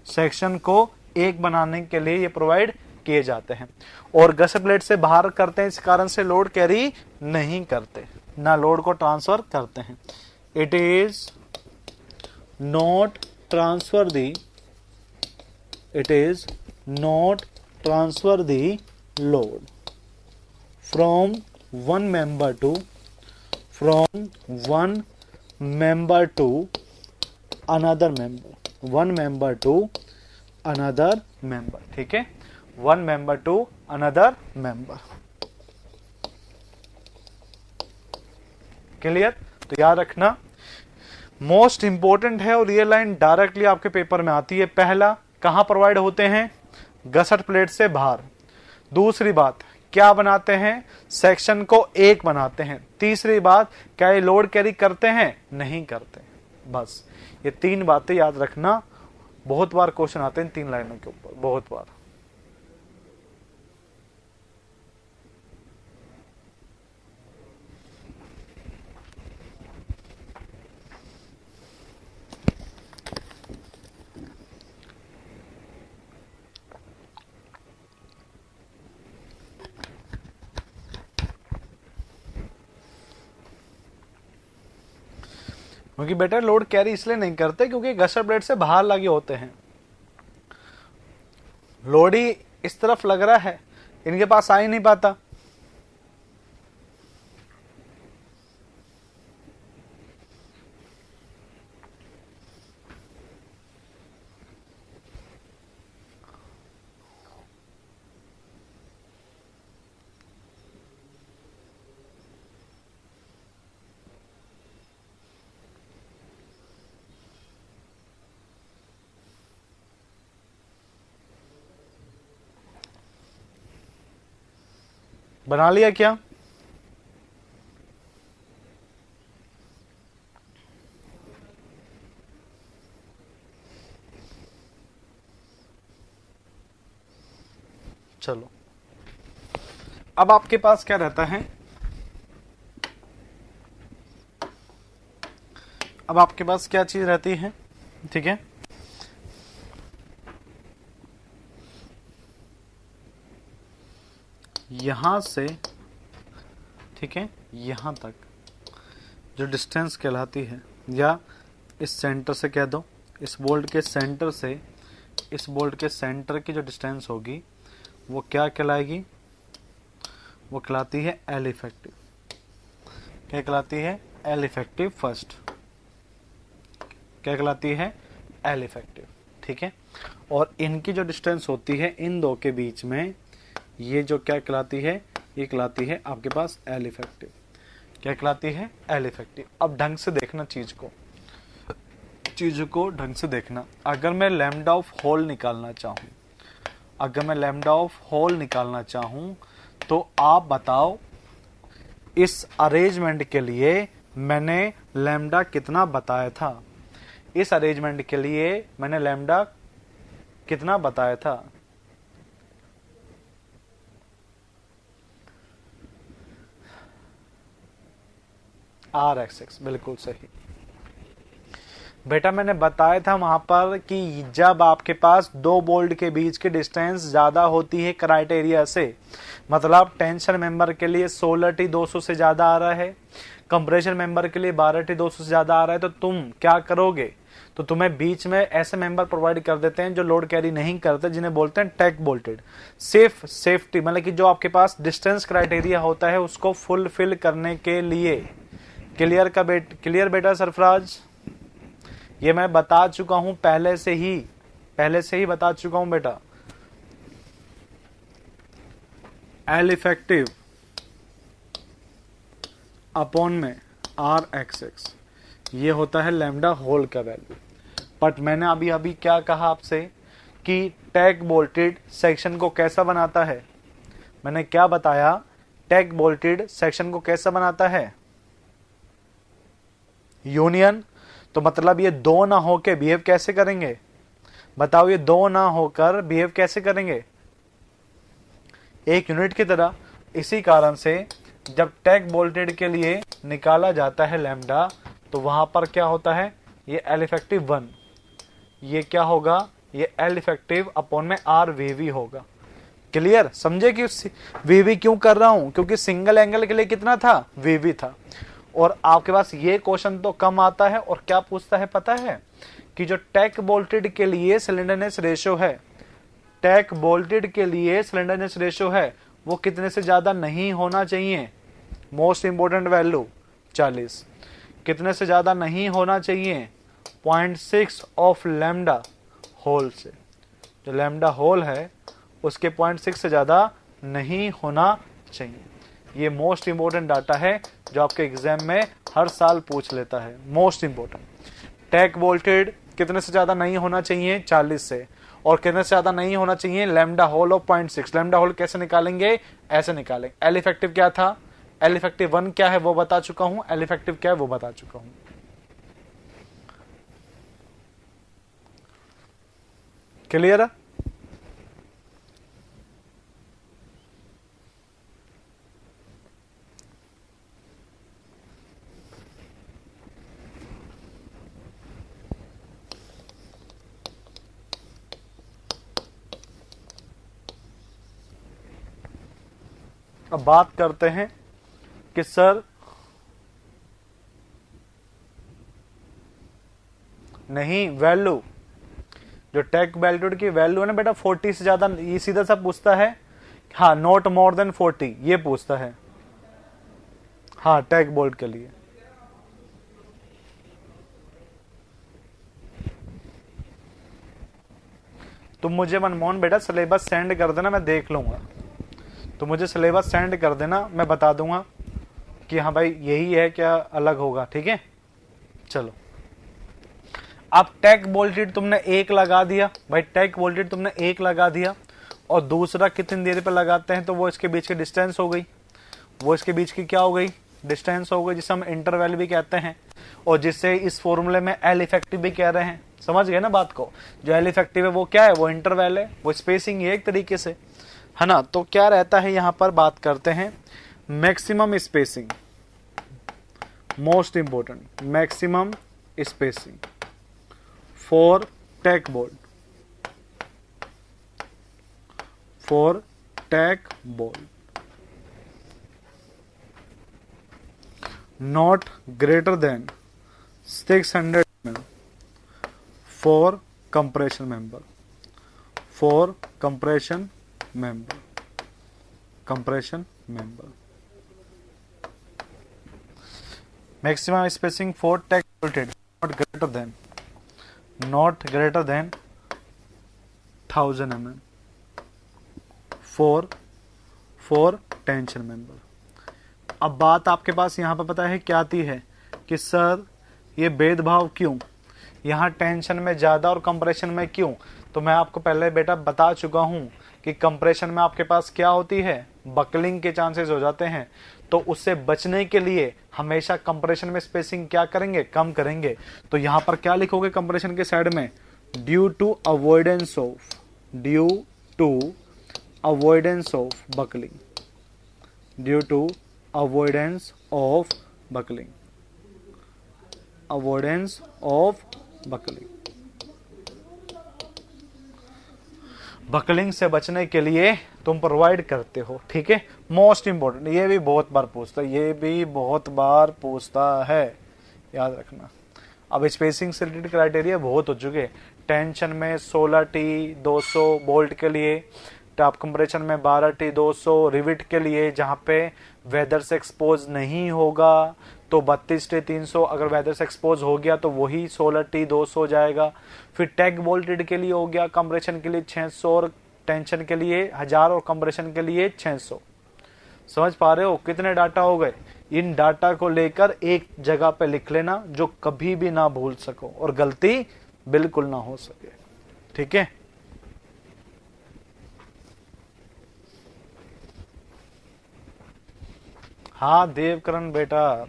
section को एक बनाने के लिए ये प्रोवाइड किए जाते हैं। और गसर प्लेट से बाहर करते हैं, इस कारण से लोड कैरी नहीं करते, ना लोड को ट्रांसफर करते हैं। It is not transfer the load from one member to another member, ठीक है, one member to another member। Clear. तो याद रखना, मोस्ट इंपॉर्टेंट है और ये लाइन डायरेक्टली आपके पेपर में आती है। पहला, कहां प्रोवाइड होते हैं, गसर प्लेट से बाहर। दूसरी बात, क्या बनाते हैं, सेक्शन को एक बनाते हैं। तीसरी बात, क्या ये लोड कैरी करते हैं, नहीं करते। बस ये 3 बातें याद रखना, बहुत बार क्वेश्चन आते हैं 3 लाइनों के ऊपर, बहुत बार। क्योंकि बेटा लोड कैरी इसलिए नहीं करते क्योंकि गसर प्लेट से बाहर लगे होते हैं। लोड ही इस तरफ लग रहा है, इनके पास आ ही नहीं पाता। बना लिया क्या, चलो। अब आपके पास क्या रहता है, अब आपके पास क्या चीज रहती है, ठीक है, यहां से, ठीक है, यहां तक जो डिस्टेंस कहलाती है, या इस सेंटर से कह दो, इस बोल्ट के सेंटर से इस बोल्ट के सेंटर की जो डिस्टेंस होगी वो क्या कहलाएगी, वो कहलाती है एल इफेक्टिव। क्या कहलाती है, एल इफेक्टिव फर्स्ट। क्या कहलाती है, एल इफेक्टिव, ठीक है। और इनकी जो डिस्टेंस होती है इन दो के बीच में, ये जो क्या कहलाती है, ये कहलाती है आपके पास एल इफेक्टिव। क्या कहलाती है? L effective. अब ढंग से देखना चीज को ढंग से देखना। अगर मैं लैम्डा ऑफ होल निकालना चाहूं, तो आप बताओ इस अरेंजमेंट के लिए मैंने लैम्डा कितना बताया था? इस अरेंजमेंट के लिए मैंने लैम्डा कितना बताया था? RXX, बिल्कुल सही बेटा। मैंने बताया था वहां पर कि जब आपके पास दो बोल्ट के बीच की डिस्टेंस ज्यादा होती है क्राइटेरिया से, मतलब टेंशन मेंबर के लिए 16T 200 से ज्यादा आ रहा है, कंप्रेशन मेंबर के लिए 12T 200 से ज्यादा आ रहा है, तो तुम क्या करोगे? तो तुम्हें बीच में ऐसे मेंबर प्रोवाइड कर देते हैं जो लोड कैरी नहीं करते, जिन्हें बोलते हैं टैग बोल्टेड। सेफ्टी मतलब कि जो आपके पास डिस्टेंस क्राइटेरिया होता है उसको फुलफिल करने के लिए। क्लियर बेटा सरफराज? ये मैं बता चुका हूं पहले से ही बता चुका हूं बेटा। एल इफेक्टिव अपॉन में RXX, ये होता है लैम्डा होल का वैल्यू। बट मैंने अभी क्या कहा आपसे कि टैग बोल्टेड सेक्शन को कैसा बनाता है? मैंने क्या बताया? टैग बोल्टेड सेक्शन को कैसा बनाता है? यूनियन। तो मतलब ये दो ना होकर बिहेव कैसे करेंगे? बताओ, ये दो ना होकर बिहेव कैसे करेंगे? एक यूनिट की तरह। इसी कारण से जब टैग बोल्टेड के लिए निकाला जाता है लैम्डा, तो वहां पर क्या होता है? ये एल इफेक्टिव 1, ये क्या होगा? ये एल इफेक्टिव अपॉन में RVV होगा। क्लियर? समझे कि VV क्यों कर रहा हूं? क्योंकि सिंगल एंगल के लिए कितना था? VV था। और आपके पास ये क्वेश्चन तो कम आता है, और क्या पूछता है पता है? कि जो टैग बोल्टेड के लिए सिलेंडरनेस रेशियो है, टैग बोल्टेड के लिए सिलेंडरनेस रेशियो है, वो कितने से ज्यादा नहीं होना चाहिए? Most important value 40। कितने से ज्यादा नहीं होना चाहिए? 0.6 ऑफ लैम्डा होल से। जो लैम्डा होल है उसके 0.6 से ज्यादा नहीं होना चाहिए। ये मोस्ट इंपोर्टेंट डाटा है जो आपके एग्जाम में हर साल पूछ लेता है। Most important. टैग वोल्टेज कितने से ज्यादा नहीं होना चाहिए? 40 से। और कितने से ज्यादा नहीं होना चाहिए? Lambda whole of 0.6। Lambda whole कैसे निकालेंगे? ऐसे निकालेंगे। एल इफेक्टिव क्या था? एल इफेक्टिव 1 क्या है वो बता चुका हूं। एल इफेक्टिव क्या है वो बता चुका हूं। क्लियर है? अब बात करते हैं कि सर नहीं, वैल्यू जो टैग वैल्यूड की वैल्यू है ना बेटा 40 से ज्यादा, ये सीधा सा पूछता है। हाँ, नॉट मोर देन 40 ये पूछता है। हाँ, टैग बोल्ट के लिए। तुम मुझे मनमोहन बेटा सिलेबस सेंड कर देना, मैं देख लूंगा। तो मुझे सिलेबस सेंड कर देना, मैं बता दूंगा कि हाँ भाई यही है, क्या अलग होगा। ठीक है, चलो। अब टैग वोल्टेज तुमने एक लगा दिया भाई, टैग वोल्टेज तुमने एक लगा दिया, और दूसरा कितनी देर पे लगाते हैं? तो वो इसके बीच की डिस्टेंस हो गई। वो इसके बीच की क्या हो गई? डिस्टेंस हो गई, जिसे हम इंटरवल भी कहते हैं, और जिससे इस फॉर्मूले में एल इफेक्टिव भी कह रहे हैं। समझ गए ना बात को? जो एल इफेक्टिव है वो क्या है? वो इंटरवल है, वो स्पेसिंग है एक तरीके से, है ना। तो क्या रहता है यहां पर? बात करते हैं maximum spacing. Most important, maximum spacing for tag bolt, for tag bolt not greater than 600 mm for compression member, for compression member, compression member. Maximum spacing for tag voltage not greater than 1000 mm for for tension member. अब बात आपके पास यहाँ पर पता है क्या आती है कि सर ये भेदभाव क्यों, यहाँ टेंशन में ज्यादा और कंप्रेशन में क्यों? तो मैं आपको पहले बेटा बता चुका हूं कि कंप्रेशन में आपके पास क्या होती है, बकलिंग के चांसेस हो जाते हैं। तो उससे बचने के लिए हमेशा कंप्रेशन में स्पेसिंग क्या करेंगे, कम करेंगे। तो यहां पर क्या लिखोगे कंप्रेशन के साइड में, due to avoidance of buckling, due to avoidance of buckling, avoidance of buckling. Buckling से बचने के लिए तुम प्रोवाइड करते हो, ठीक है। मोस्ट इंपॉर्टेंट, ये भी बहुत बार पूछता है, ये भी बहुत बार पूछता है, याद रखना। अब स्पेसिंग से रिलेटेड क्राइटेरिया बहुत हो चुके। टेंशन में 16T 200 बोल्ट के लिए, टॉप कंप्रेशन में 12T 200, रिविट के लिए जहां पे वेदर से एक्सपोज नहीं होगा तो 32T 300, अगर वेदर से एक्सपोज हो गया तो वही 16T 200 जाएगा। फिर टैग बोल्टेड के लिए हो गया, कंप्रेशन के लिए 600 और टेंशन के लिए 1000 और कंप्रेशन के लिए 600। समझ पा रहे हो कितने डाटा हो गए? इन डाटा को लेकर एक जगह पे लिख लेना जो कभी भी ना भूल सको और गलती बिल्कुल ना हो सके, ठीक है। हाँ देवकरण बेटा,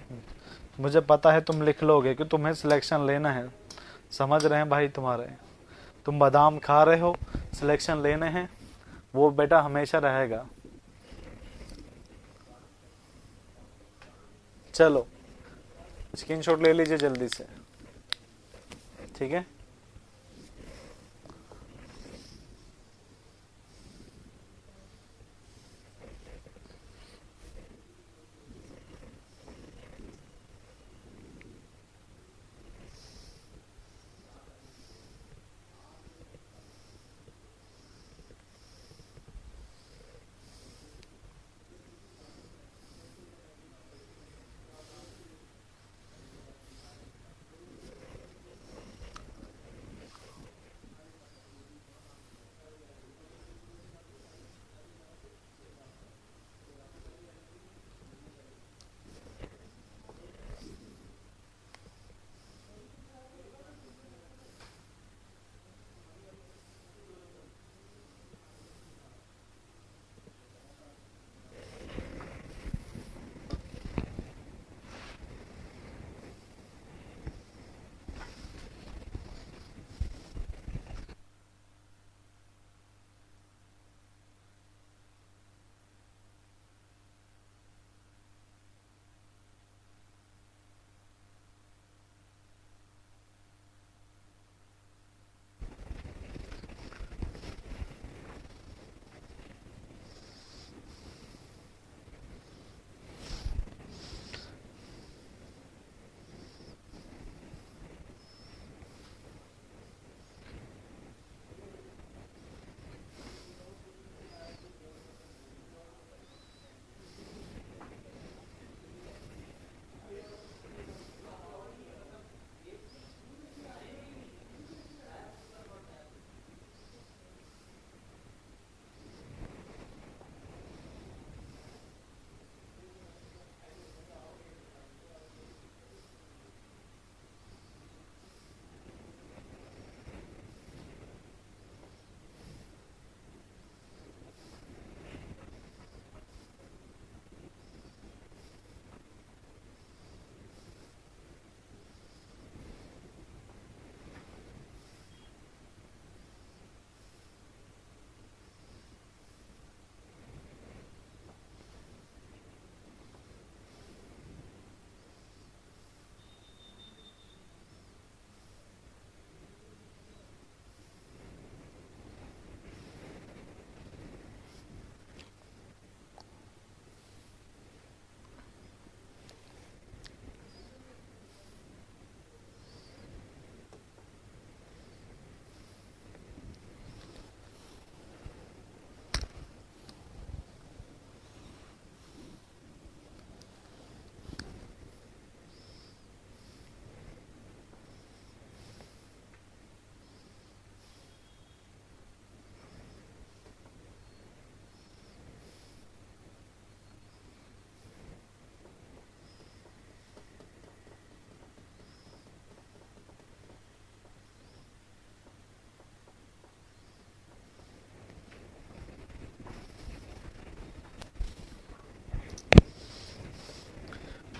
मुझे पता है तुम लिख लोगे कि तुम्हें सिलेक्शन लेना है, समझ रहे हैं भाई तुम्हारे, तुम बादाम खा रहे हो, सिलेक्शन लेने हैं, वो बेटा हमेशा रहेगा। चलो स्क्रीनशॉट ले लीजिए जल्दी से, ठीक है।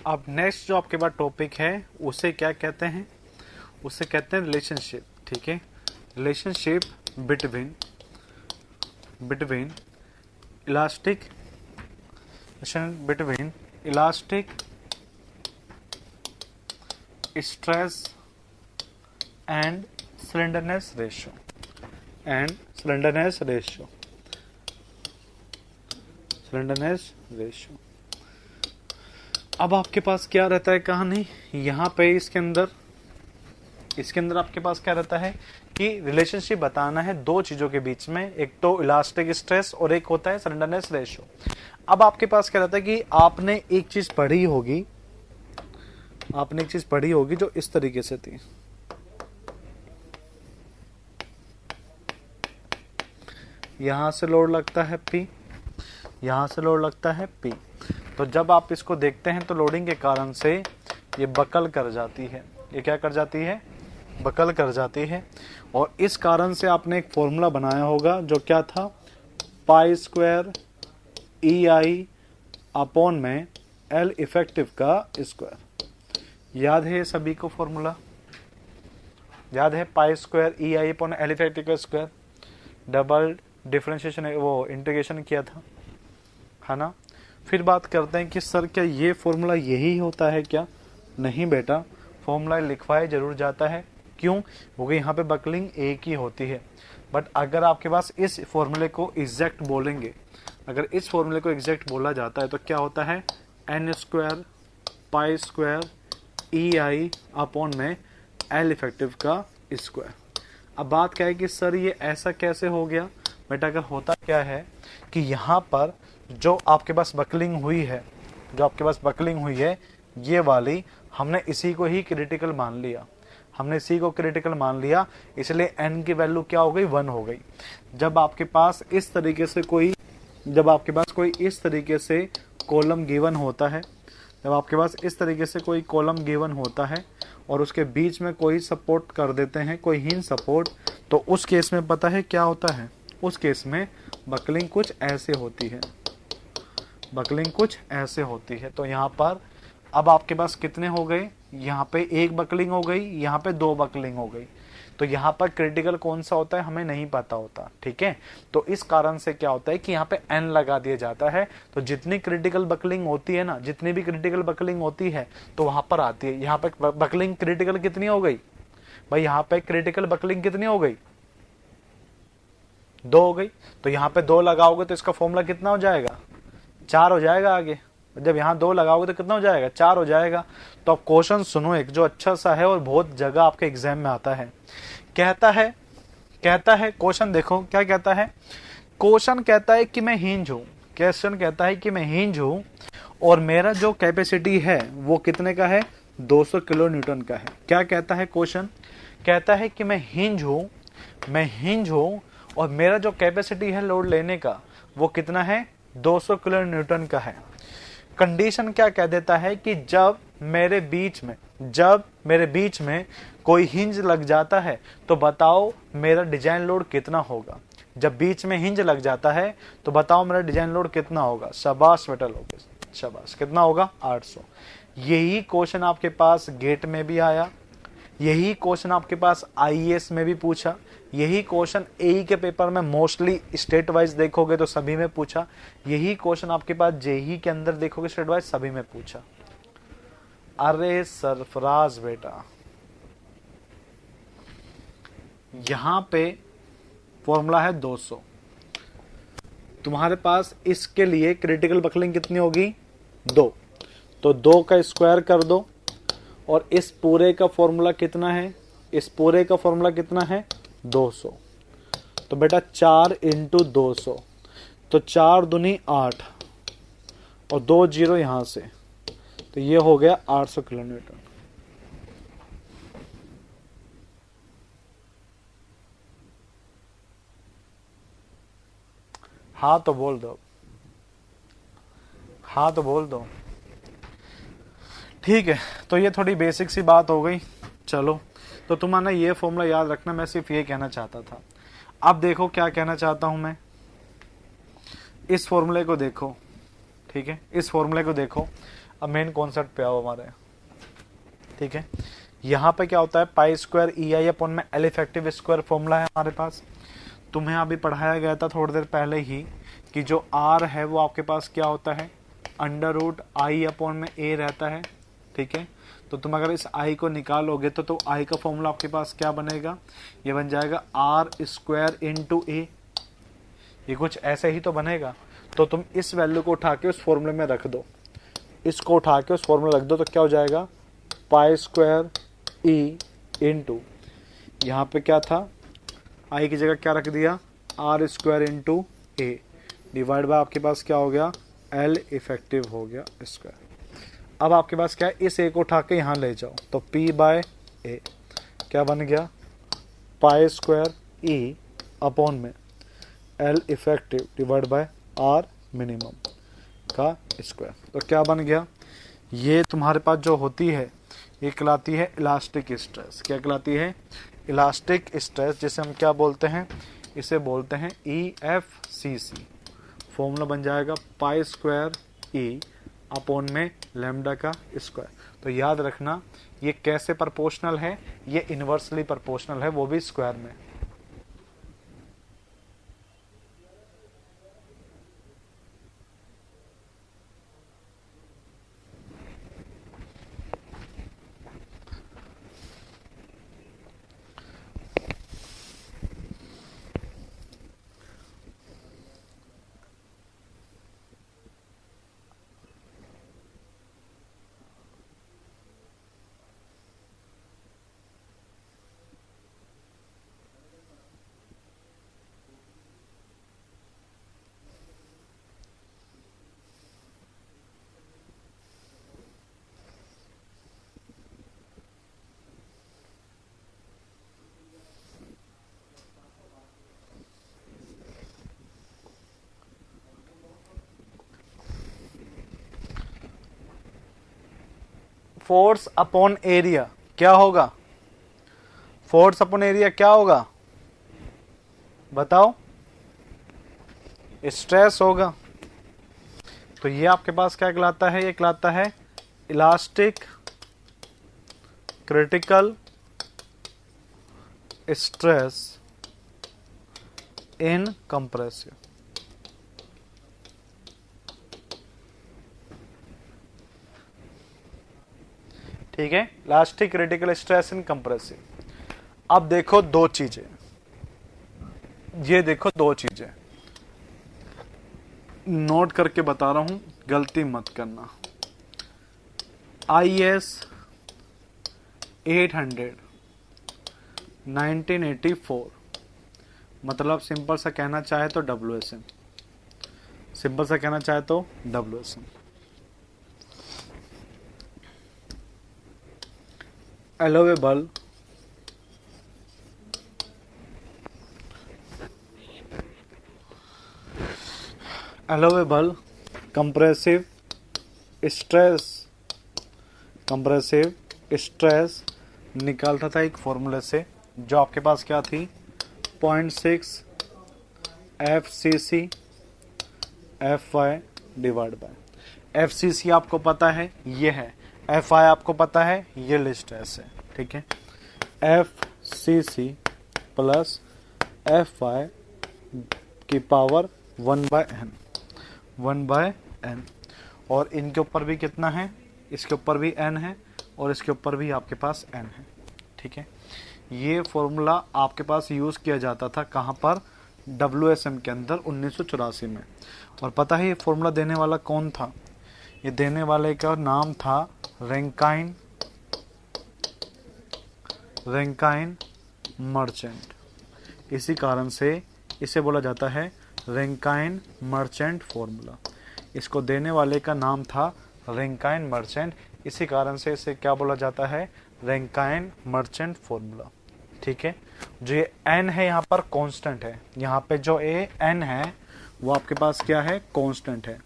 अब नेक्स्ट जो आपके पास टॉपिक है उसे क्या कहते हैं, उसे कहते हैं रिलेशनशिप। ठीक है, relationship between elastic between elastic stress and slenderness ratio. अब आपके पास क्या रहता है कहानी, यहाँ पे इसके अंदर आपके पास क्या रहता है कि रिलेशनशिप बताना है दो चीजों के बीच में, एक तो इलास्टिक स्ट्रेस और एक होता है स्लेंडरनेस रेशियो। अब आपके पास क्या रहता है कि आपने एक चीज पढ़ी होगी जो इस तरीके से थी। यहां से लोड लगता है P, यहां से लोड लगता है P। तो जब आप इसको देखते हैं तो लोडिंग के कारण से ये बकल कर जाती है। ये क्या कर जाती है? बकल कर जाती है। और इस कारण से आपने एक फॉर्मूला बनाया होगा जो क्या था, पाई स्क्वायर EI अपॉन में L इफेक्टिव का स्क्वायर। याद है सभी को फॉर्मूला? याद है pi square EI upon L effective का स्क्वायर, डबल डिफरेंशिएशन वो इंटीग्रेशन किया था, है ना। फिर बात करते हैं कि सर क्या ये फॉर्मूला यही होता है क्या? नहीं बेटा, फॉर्मूला लिखवाया जरूर जाता है। क्यों? क्योंकि यहाँ पे बकलिंग एक ही होती है। बट अगर आपके पास इस फॉर्मूले को एग्जैक्ट बोलेंगे, अगर इस फॉर्मूले को एग्जैक्ट बोला जाता है तो क्या होता है, N square pi square EI upon में L इफेक्टिव का स्क्वायर। अब बात क्या है कि सर ये ऐसा कैसे हो गया? बेटा अगर होता क्या है कि यहाँ पर जो आपके पास बकलिंग हुई है, ये वाली, हमने इसी को ही क्रिटिकल मान लिया, इसलिए n की वैल्यू क्या हो गई? 1 हो गई। जब आपके पास इस तरीके से कॉलम गिवन होता है, और उसके बीच में कोई सपोर्ट कर देते हैं, कोई हिंज सपोर्ट, तो उस केस में पता है क्या होता है? उस केस में बकलिंग कुछ ऐसे होती है। तो यहाँ पर अब आपके पास कितने हो गए? यहाँ पे एक बकलिंग हो गई, यहाँ पे दो बकलिंग हो गई। तो यहाँ पर क्रिटिकल कौन सा होता है हमें नहीं पता होता। ठीक है, तो इस कारण से क्या होता है कि यहाँ पे n लगा दिया जाता है। तो जितनी क्रिटिकल बकलिंग होती है ना, जितनी भी क्रिटिकल बकलिंग होती है तो वहां पर आती है। यहाँ पे बकलिंग क्रिटिकल कितनी हो गई भाई? यहाँ पे क्रिटिकल बकलिंग कितनी हो गई? 2 हो गई। तो यहाँ पे 2 लगाओगे तो इसका फॉर्मूला कितना हो जाएगा? 4 हो जाएगा। आगे जब यहाँ 2 लगाओगे तो कितना हो जाएगा? 4 हो जाएगा। तो अब क्वेश्चन सुनो एक जो अच्छा सा है और बहुत जगह आपके एग्जाम में आता है। कहता है क्वेश्चन देखो क्या कहता है। क्वेश्चन कहता है कि मैं हिंज हूं और मेरा जो कैपेसिटी है वो कितने का है? 200 किलो न्यूटन का है। क्या कहता है क्वेश्चन? कहता है कि मैं हिंज हूं और मेरा जो कैपेसिटी है लोड लेने का वो कितना है? 200 किलो न्यूटन का है। कंडीशन क्या कह देता है कि जब मेरे बीच में कोई हिंज लग जाता है तो बताओ मेरा डिजाइन लोड कितना होगा। जब बीच में हिंज लग जाता है तो बताओ मेरा डिजाइन लोड कितना होगा। शाबाश बेटा लोग, शाबाश। कितना होगा? 800। यही क्वेश्चन आपके पास गेट में भी आया, यही क्वेश्चन आपके पास IAS में भी पूछा, यही क्वेश्चन AE के पेपर में मोस्टली स्टेट वाइज देखोगे तो सभी में पूछा, यही क्वेश्चन आपके पास JEE के अंदर देखोगे स्टेट वाइज सभी में पूछा। अरे सरफराज बेटा, यहां पे फॉर्मूला है 200। तुम्हारे पास इसके लिए क्रिटिकल बकलिंग कितनी होगी? 2। तो 2 का स्क्वायर कर दो और इस पूरे का फॉर्मूला कितना है? 200। तो बेटा 4 × 200, तो 4 दूनी 8 और 2 जीरो यहां से, तो ये हो गया 800 किलो न्यूटन। हाँ तो बोल दो। ठीक है, तो ये थोड़ी बेसिक सी बात हो गई। चलो, तो तुम्हारा ये फॉर्मूला याद रखना, मैं सिर्फ ये कहना चाहता था। अब देखो क्या कहना चाहता हूं मैं, इस फॉर्मूले को देखो। ठीक है, इस फॉर्मूले को देखो। अब मेन कॉन्सेप्ट पे आओ हमारे, ठीक है। यहाँ पे क्या होता है, पाई स्क्वायर ई आई अपॉन में एल इफेक्टिव स्क्वायर फॉर्मूला है हमारे पास। तुम्हें अभी पढ़ाया गया था थोड़ी देर पहले ही कि जो आर है वो आपके पास क्या होता है, अंडर रूट आई अपॉन में ए रहता है, ठीक है। तो तुम अगर इस आई को निकालोगे तो आई का फॉर्मूला आपके पास क्या बनेगा, ये बन जाएगा आर स्क्वायर इंटू ए, ये कुछ ऐसे ही तो बनेगा। तो तुम इस वैल्यू को उठा के उस फॉर्मूले में रख दो, इसको उठा के उस फॉर्मूले रख दो, तो क्या हो जाएगा, पाई स्क्वायर ई इंटू, यहाँ पे क्या था, आई की जगह क्या रख दिया, R square into A, divide by आपके पास क्या हो गया, एल इफेक्टिव हो गया स्क्वायर। अब आपके पास क्या है, इस ए को उठा के यहाँ ले जाओ, तो पी बाय ए क्या बन गया, पाई स्क्वायर ई अपॉन में L effective divide by R minimum का स्क्वायर। तो क्या बन गया, ये तुम्हारे पास जो होती है ये कहलाती है इलास्टिक स्ट्रेस। क्या कहलाती है, इलास्टिक स्ट्रेस, जिसे हम क्या बोलते हैं, इसे बोलते हैं ई एफ सी सी। फॉर्मूला बन जाएगा पाई स्क्वायर ई अपॉन में लैम्डा का स्क्वायर। तो याद रखना ये कैसे प्रोपोर्शनल है, ये इनवर्सली प्रोपोर्शनल है, वो भी स्क्वायर में। फोर्स अपॉन एरिया क्या होगा, फोर्स अपॉन एरिया क्या होगा बताओ, स्ट्रेस होगा। तो ये आपके पास क्या कहलाता है, ये कहलाता है elastic critical stress in compressive. ठीक है, elastic critical stress in compressive. अब देखो दो चीजें, ये देखो दो चीजें नोट करके बता रहा हूं, गलती मत करना। IS 800 1984, मतलब सिंपल सा कहना चाहे तो WSM, सिंपल सा कहना चाहे तो WSM। अलोवेबल कंप्रेसिव स्ट्रेस निकालता था एक फॉर्मूले से, जो आपके पास क्या थी 0.6 FCC FY divide by FCC आपको पता है ये है, FI आपको पता है ये लिस्ट ऐसे, ठीक है। FCC प्लस FI की पावर 1/n, और इनके ऊपर भी कितना है, इसके ऊपर भी n है और इसके ऊपर भी आपके पास n है, ठीक है। ये फॉर्मूला आपके पास यूज़ किया जाता था कहाँ पर, WSM के अंदर 1984 में। और पता है ये फॉर्मूला देने वाला कौन था, ये देने वाले का नाम था रैंकाइन मर्चेंट। इसी कारण से इसे बोला जाता है रैंकाइन मर्चेंट फॉर्मूला। इसको देने वाले का नाम था रैंकाइन मर्चेंट, इसी कारण से इसे क्या बोला जाता है, रैंकाइन मर्चेंट फॉर्मूला, ठीक है। जो ये n है यहाँ पर कांस्टेंट है, यहाँ पे जो n है वो आपके पास क्या है, कांस्टेंट है।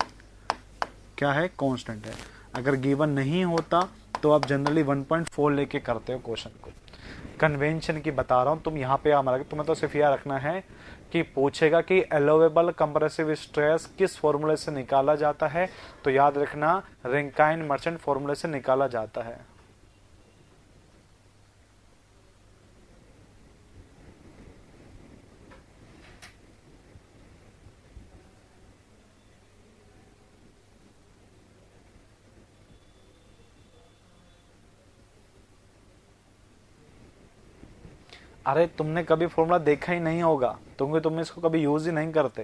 क्या है, कांस्टेंट है। अगर गिवन नहीं होता तो आप जनरली 1.4 लेके करते हो क्वेश्चन को, कन्वेंशन की बता रहा हूं, तुम यहाँ पे हमारा, तुम्हें तो सिर्फ यह रखना है कि पूछेगा कि अलोवेबल कंप्रेसिव स्ट्रेस किस फॉर्मूले से निकाला जाता है, तो याद रखना रैंकाइन मर्चेंट फॉर्मूले से निकाला जाता है। अरे तुमने कभी फॉर्मूला देखा ही नहीं होगा, क्योंकि तुम इसको कभी यूज ही नहीं करते।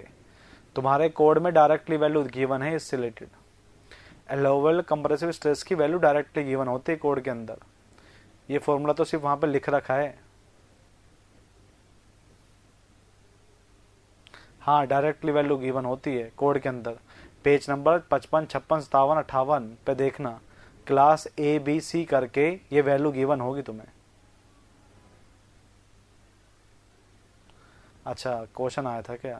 तुम्हारे कोड में डायरेक्टली वैल्यू गिवन है इससे रिलेटेड। अलोवेबल कंप्रेसिव स्ट्रेस की वैल्यू डायरेक्टली गिवन होती है कोड के अंदर। ये फॉर्मूला तो सिर्फ वहां पे लिख रखा है। हाँ, डायरेक्टली वैल्यू गिवन होती है कोड के अंदर। पेज नंबर 55, 56, 57, 58 पे देखना, क्लास ए बी सी करके ये वैल्यू गिवन होगी तुम्हें। अच्छा, क्वेश्चन आया था क्या?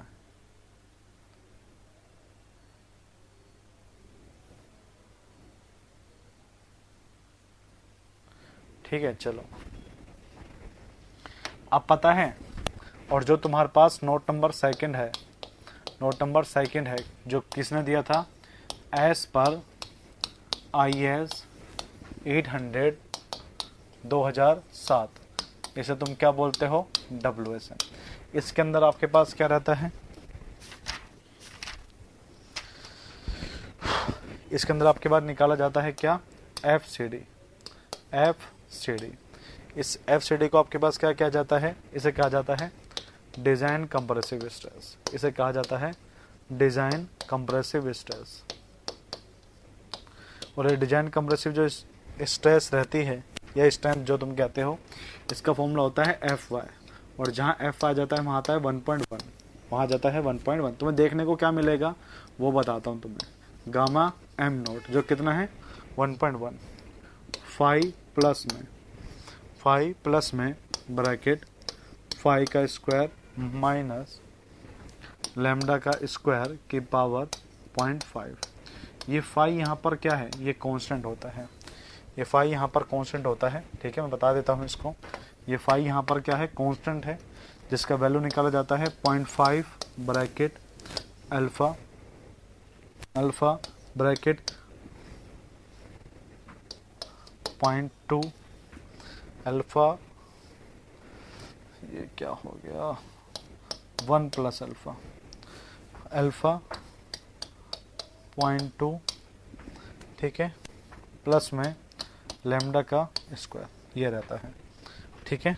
ठीक है, चलो अब पता है। और जो तुम्हारे पास नोट नंबर सेकंड है, नोट नंबर सेकंड है जो किसने दिया था, एस पर IS 800 2007, इसे तुम क्या बोलते हो, WSM। इसके अंदर आपके पास क्या रहता है, इसके अंदर आपके पास निकाला जाता है क्या, FCD। इस FCD को आपके पास क्या किया जाता है, इसे कहा जाता है डिजाइन कंप्रेसिव स्ट्रेस। इसे कहा जाता है डिजाइन कंप्रेसिव स्ट्रेस। और ये डिजाइन कंप्रेसिव जो स्ट्रेस रहती है या स्ट्रेंथ जो तुम कहते हो, इसका फॉर्मूला होता है FY। और जहाँ F आ जाता है वहाँ आता है 1.1, वहाँ जाता है 1.1। तुम्हें देखने को क्या मिलेगा वो बताता हूँ तुम्हें। गामा M नोट जो कितना है 1.1, 5 प्लस में ब्रैकेट 5 का स्क्वायर माइनस लैम्डा का स्क्वायर की पावर 0.5। ये फाई यहाँ पर क्या है, ये कांस्टेंट होता है। ये फाई यहाँ पर कांस्टेंट होता है, ठीक है, मैं बता देता हूँ इसको। ये फाई यहाँ पर क्या है, कांस्टेंट है, जिसका वैल्यू निकाला जाता है 0.5 ब्रैकेट अल्फा ब्रैकेट 0.2 अल्फा, ये क्या हो गया, 1 प्लस अल्फा 0.2, ठीक है, प्लस में लैम्डा का स्क्वायर, ये रहता है। ठीक है,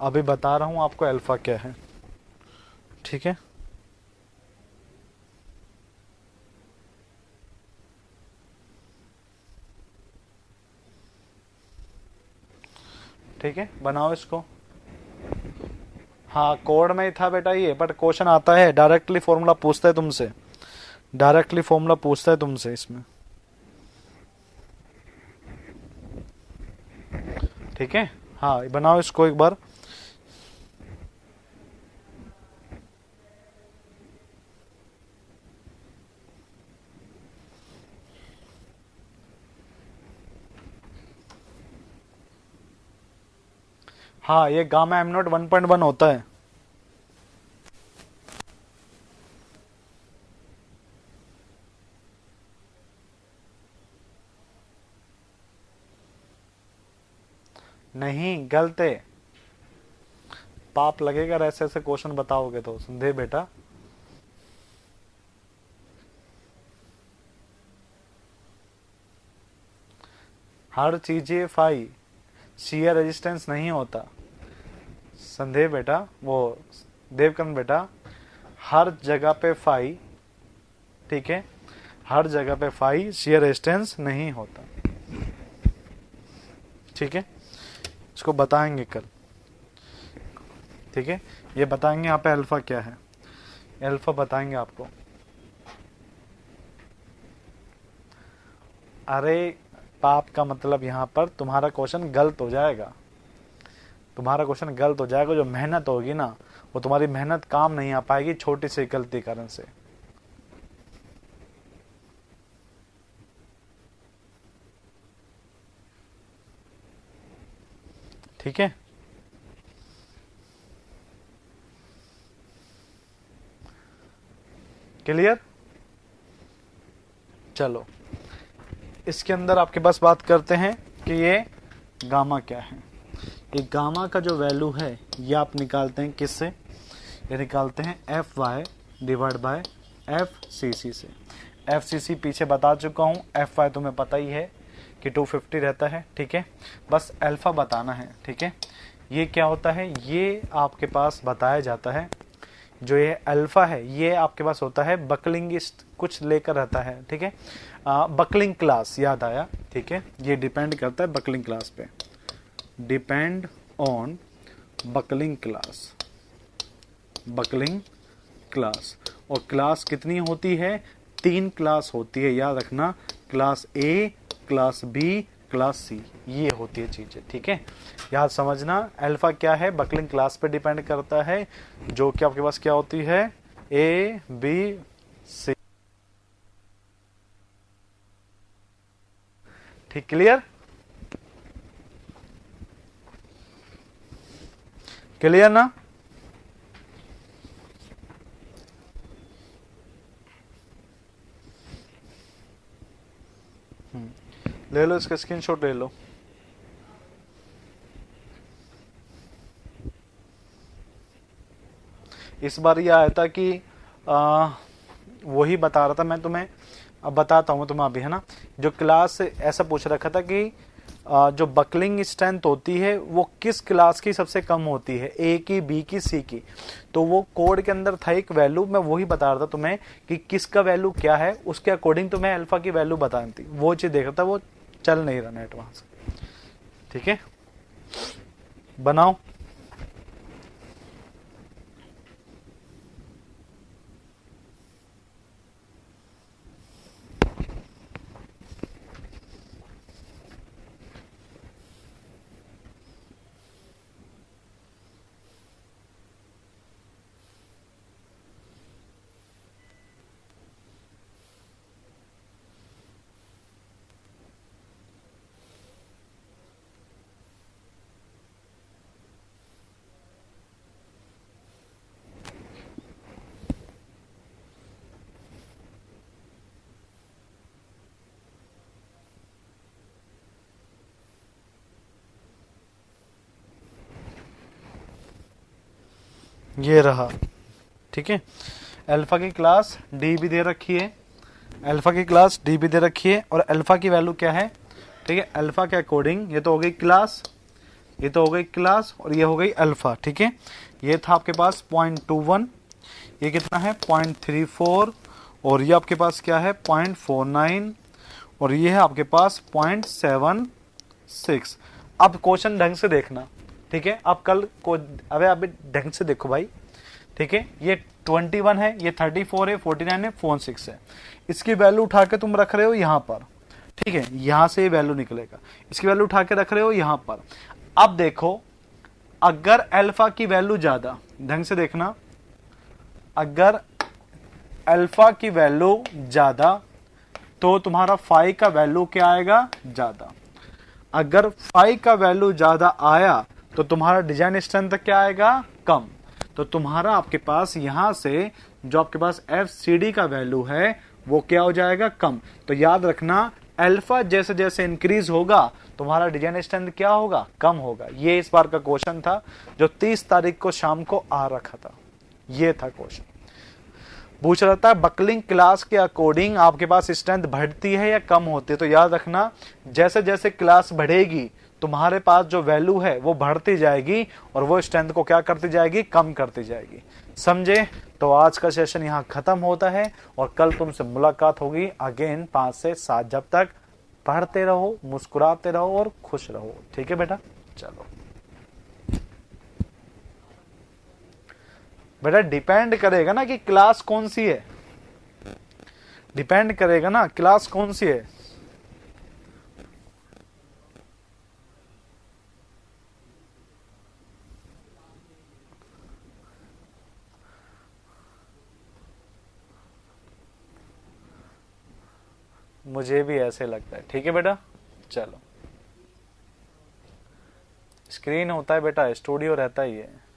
अभी बता रहा हूं आपको अल्फा क्या है। ठीक है, ठीक है, बनाओ इसको। हाँ, कोड में ही था बेटा ये, बट क्वेश्चन आता है डायरेक्टली फॉर्मूला पूछता है तुमसे, डायरेक्टली फॉर्मूला पूछता है तुमसे इसमें। ठीक है, हाँ बनाओ इसको एक बार। हाँ, ये गामा एम नोट 1.1 होता है। नहीं, गलत है, पाप लगेगा ऐसे ऐसे क्वेश्चन बताओगे तो, संदेह बेटा। हर चीज फाई शियर रेजिस्टेंस नहीं होता, संदेह बेटा, वो देवकंद बेटा, हर जगह पे फाई, ठीक है, हर जगह पे फाई शियर रेजिस्टेंस नहीं होता। ठीक है, इसको बताएंगे कल। ठीक है, ये बताएंगे यहाँ पे अल्फा क्या है, अल्फा बताएंगे आपको। अरे पाप का मतलब यहाँ पर तुम्हारा क्वेश्चन गलत हो जाएगा, तुम्हारा क्वेश्चन गलत हो जाएगा। जो मेहनत होगी ना, वो तुम्हारी मेहनत काम नहीं आ पाएगी छोटी सी गलती कारण से। ठीक है। क्लियर? चलो इसके अंदर आपके पास बात करते हैं कि ये गामा क्या है। ये गामा का जो वैल्यू है ये आप निकालते हैं किससे? ये निकालते हैं F Y divide by F C C से। एफ सी सी पीछे बता चुका हूँ, एफ वाई तुम्हें पता ही है कि 250 रहता है, ठीक है। बस अल्फा बताना है, ठीक है। ये क्या होता है, ये आपके पास बताया जाता है, जो ये अल्फा है ये आपके पास होता है बकलिंग कुछ लेकर रहता है, ठीक है। बकलिंग क्लास याद आया, ठीक है। ये डिपेंड करता है बकलिंग क्लास पे, depend on buckling class, buckling class. और क्लास कितनी होती है? 3 क्लास होती है, याद रखना, class A, class B, class C, ये होती है चीजें, ठीक है। याद समझना, अल्फा क्या है, बकलिंग क्लास पे डिपेंड करता है, जो कि आपके पास क्या होती है, ए बी सी। ठीक, क्लियर? क्लियर ना? ले लो इसका स्क्रीनशॉट ले लो। इस बार ये आया था कि वही बता रहा था मैं तुम्हें, अब बताता हूँ तुम्हें अभी, है ना। जो क्लास ऐसा पूछ रखा था कि जो बकलिंग स्ट्रेंथ होती है वो किस क्लास की सबसे कम होती है, ए की, बी की, सी की। तो वो कोड के अंदर था एक वैल्यू, मैं वही बता रहा था तुम्हें कि किसका वैल्यू क्या है, उसके अकॉर्डिंग तुम्हें अल्फा की वैल्यू बतानी थी। वो चीज देख रहा था, वो चल नहीं रहा नेट वहां से, ठीक है। बनाओ। ये रहा, ठीक है। अल्फा की क्लास डी भी दे रखी है, अल्फा की क्लास डी भी दे रखी है, और अल्फा की वैल्यू क्या है, ठीक है। अल्फा के अकॉर्डिंग ये तो हो गई क्लास, ये तो हो गई क्लास, और ये हो गई अल्फा, ठीक है। ये था आपके पास 0.21, ये कितना है 0.34, और ये आपके पास क्या है 0.49, और ये है आपके पास 0.76। अब क्वेश्चन ढंग से देखना, ठीक है। अब कल को अभी ढंग से देखो भाई, ठीक है। ये 21 है, ये 34 है, 49 है, 46 है। इसकी वैल्यू उठा के तुम रख रहे हो यहां पर, ठीक है। यहां से ये वैल्यू निकलेगा, इसकी वैल्यू उठा के रख रहे हो यहां पर। अब देखो, अगर अल्फा की वैल्यू ज्यादा, ढंग से देखना, अगर अल्फा की वैल्यू ज्यादा तो तुम्हारा फाई का वैल्यू क्या आएगा, ज्यादा। अगर फाई का वैल्यू ज्यादा आया तो तुम्हारा डिजाइन स्ट्रेंथ क्या आएगा, कम। तो तुम्हारा आपके पास यहां से जो आपके पास एफ सी डी का वैल्यू है वो क्या हो जाएगा, कम। तो याद रखना, अल्फा जैसे जैसे इंक्रीज होगा तुम्हारा डिजाइन स्ट्रेंथ क्या होगा, कम होगा। ये इस बार का क्वेश्चन था जो 30 तारीख को शाम को आ रखा था, ये था क्वेश्चन। पूछ रहा था बकलिंग क्लास के अकॉर्डिंग आपके पास स्ट्रेंथ बढ़ती है या कम होती है। तो याद रखना, जैसे जैसे क्लास बढ़ेगी तुम्हारे पास जो वैल्यू है वो बढ़ती जाएगी, और वो स्ट्रेंथ को क्या करती जाएगी, कम करती जाएगी। समझे? तो आज का सेशन यहाँ खत्म होता है, और कल तुमसे मुलाकात होगी अगेन 5 से 7। जब तक पढ़ते रहो, मुस्कुराते रहो और खुश रहो, ठीक है बेटा। चलो बेटा, डिपेंड करेगा ना कि क्लास कौन सी है, डिपेंड करेगा ना क्लास कौन सी है। मुझे भी ऐसे लगता है, ठीक है बेटा। चलो, स्क्रीन होता है बेटा, स्टूडियो रहता ही है।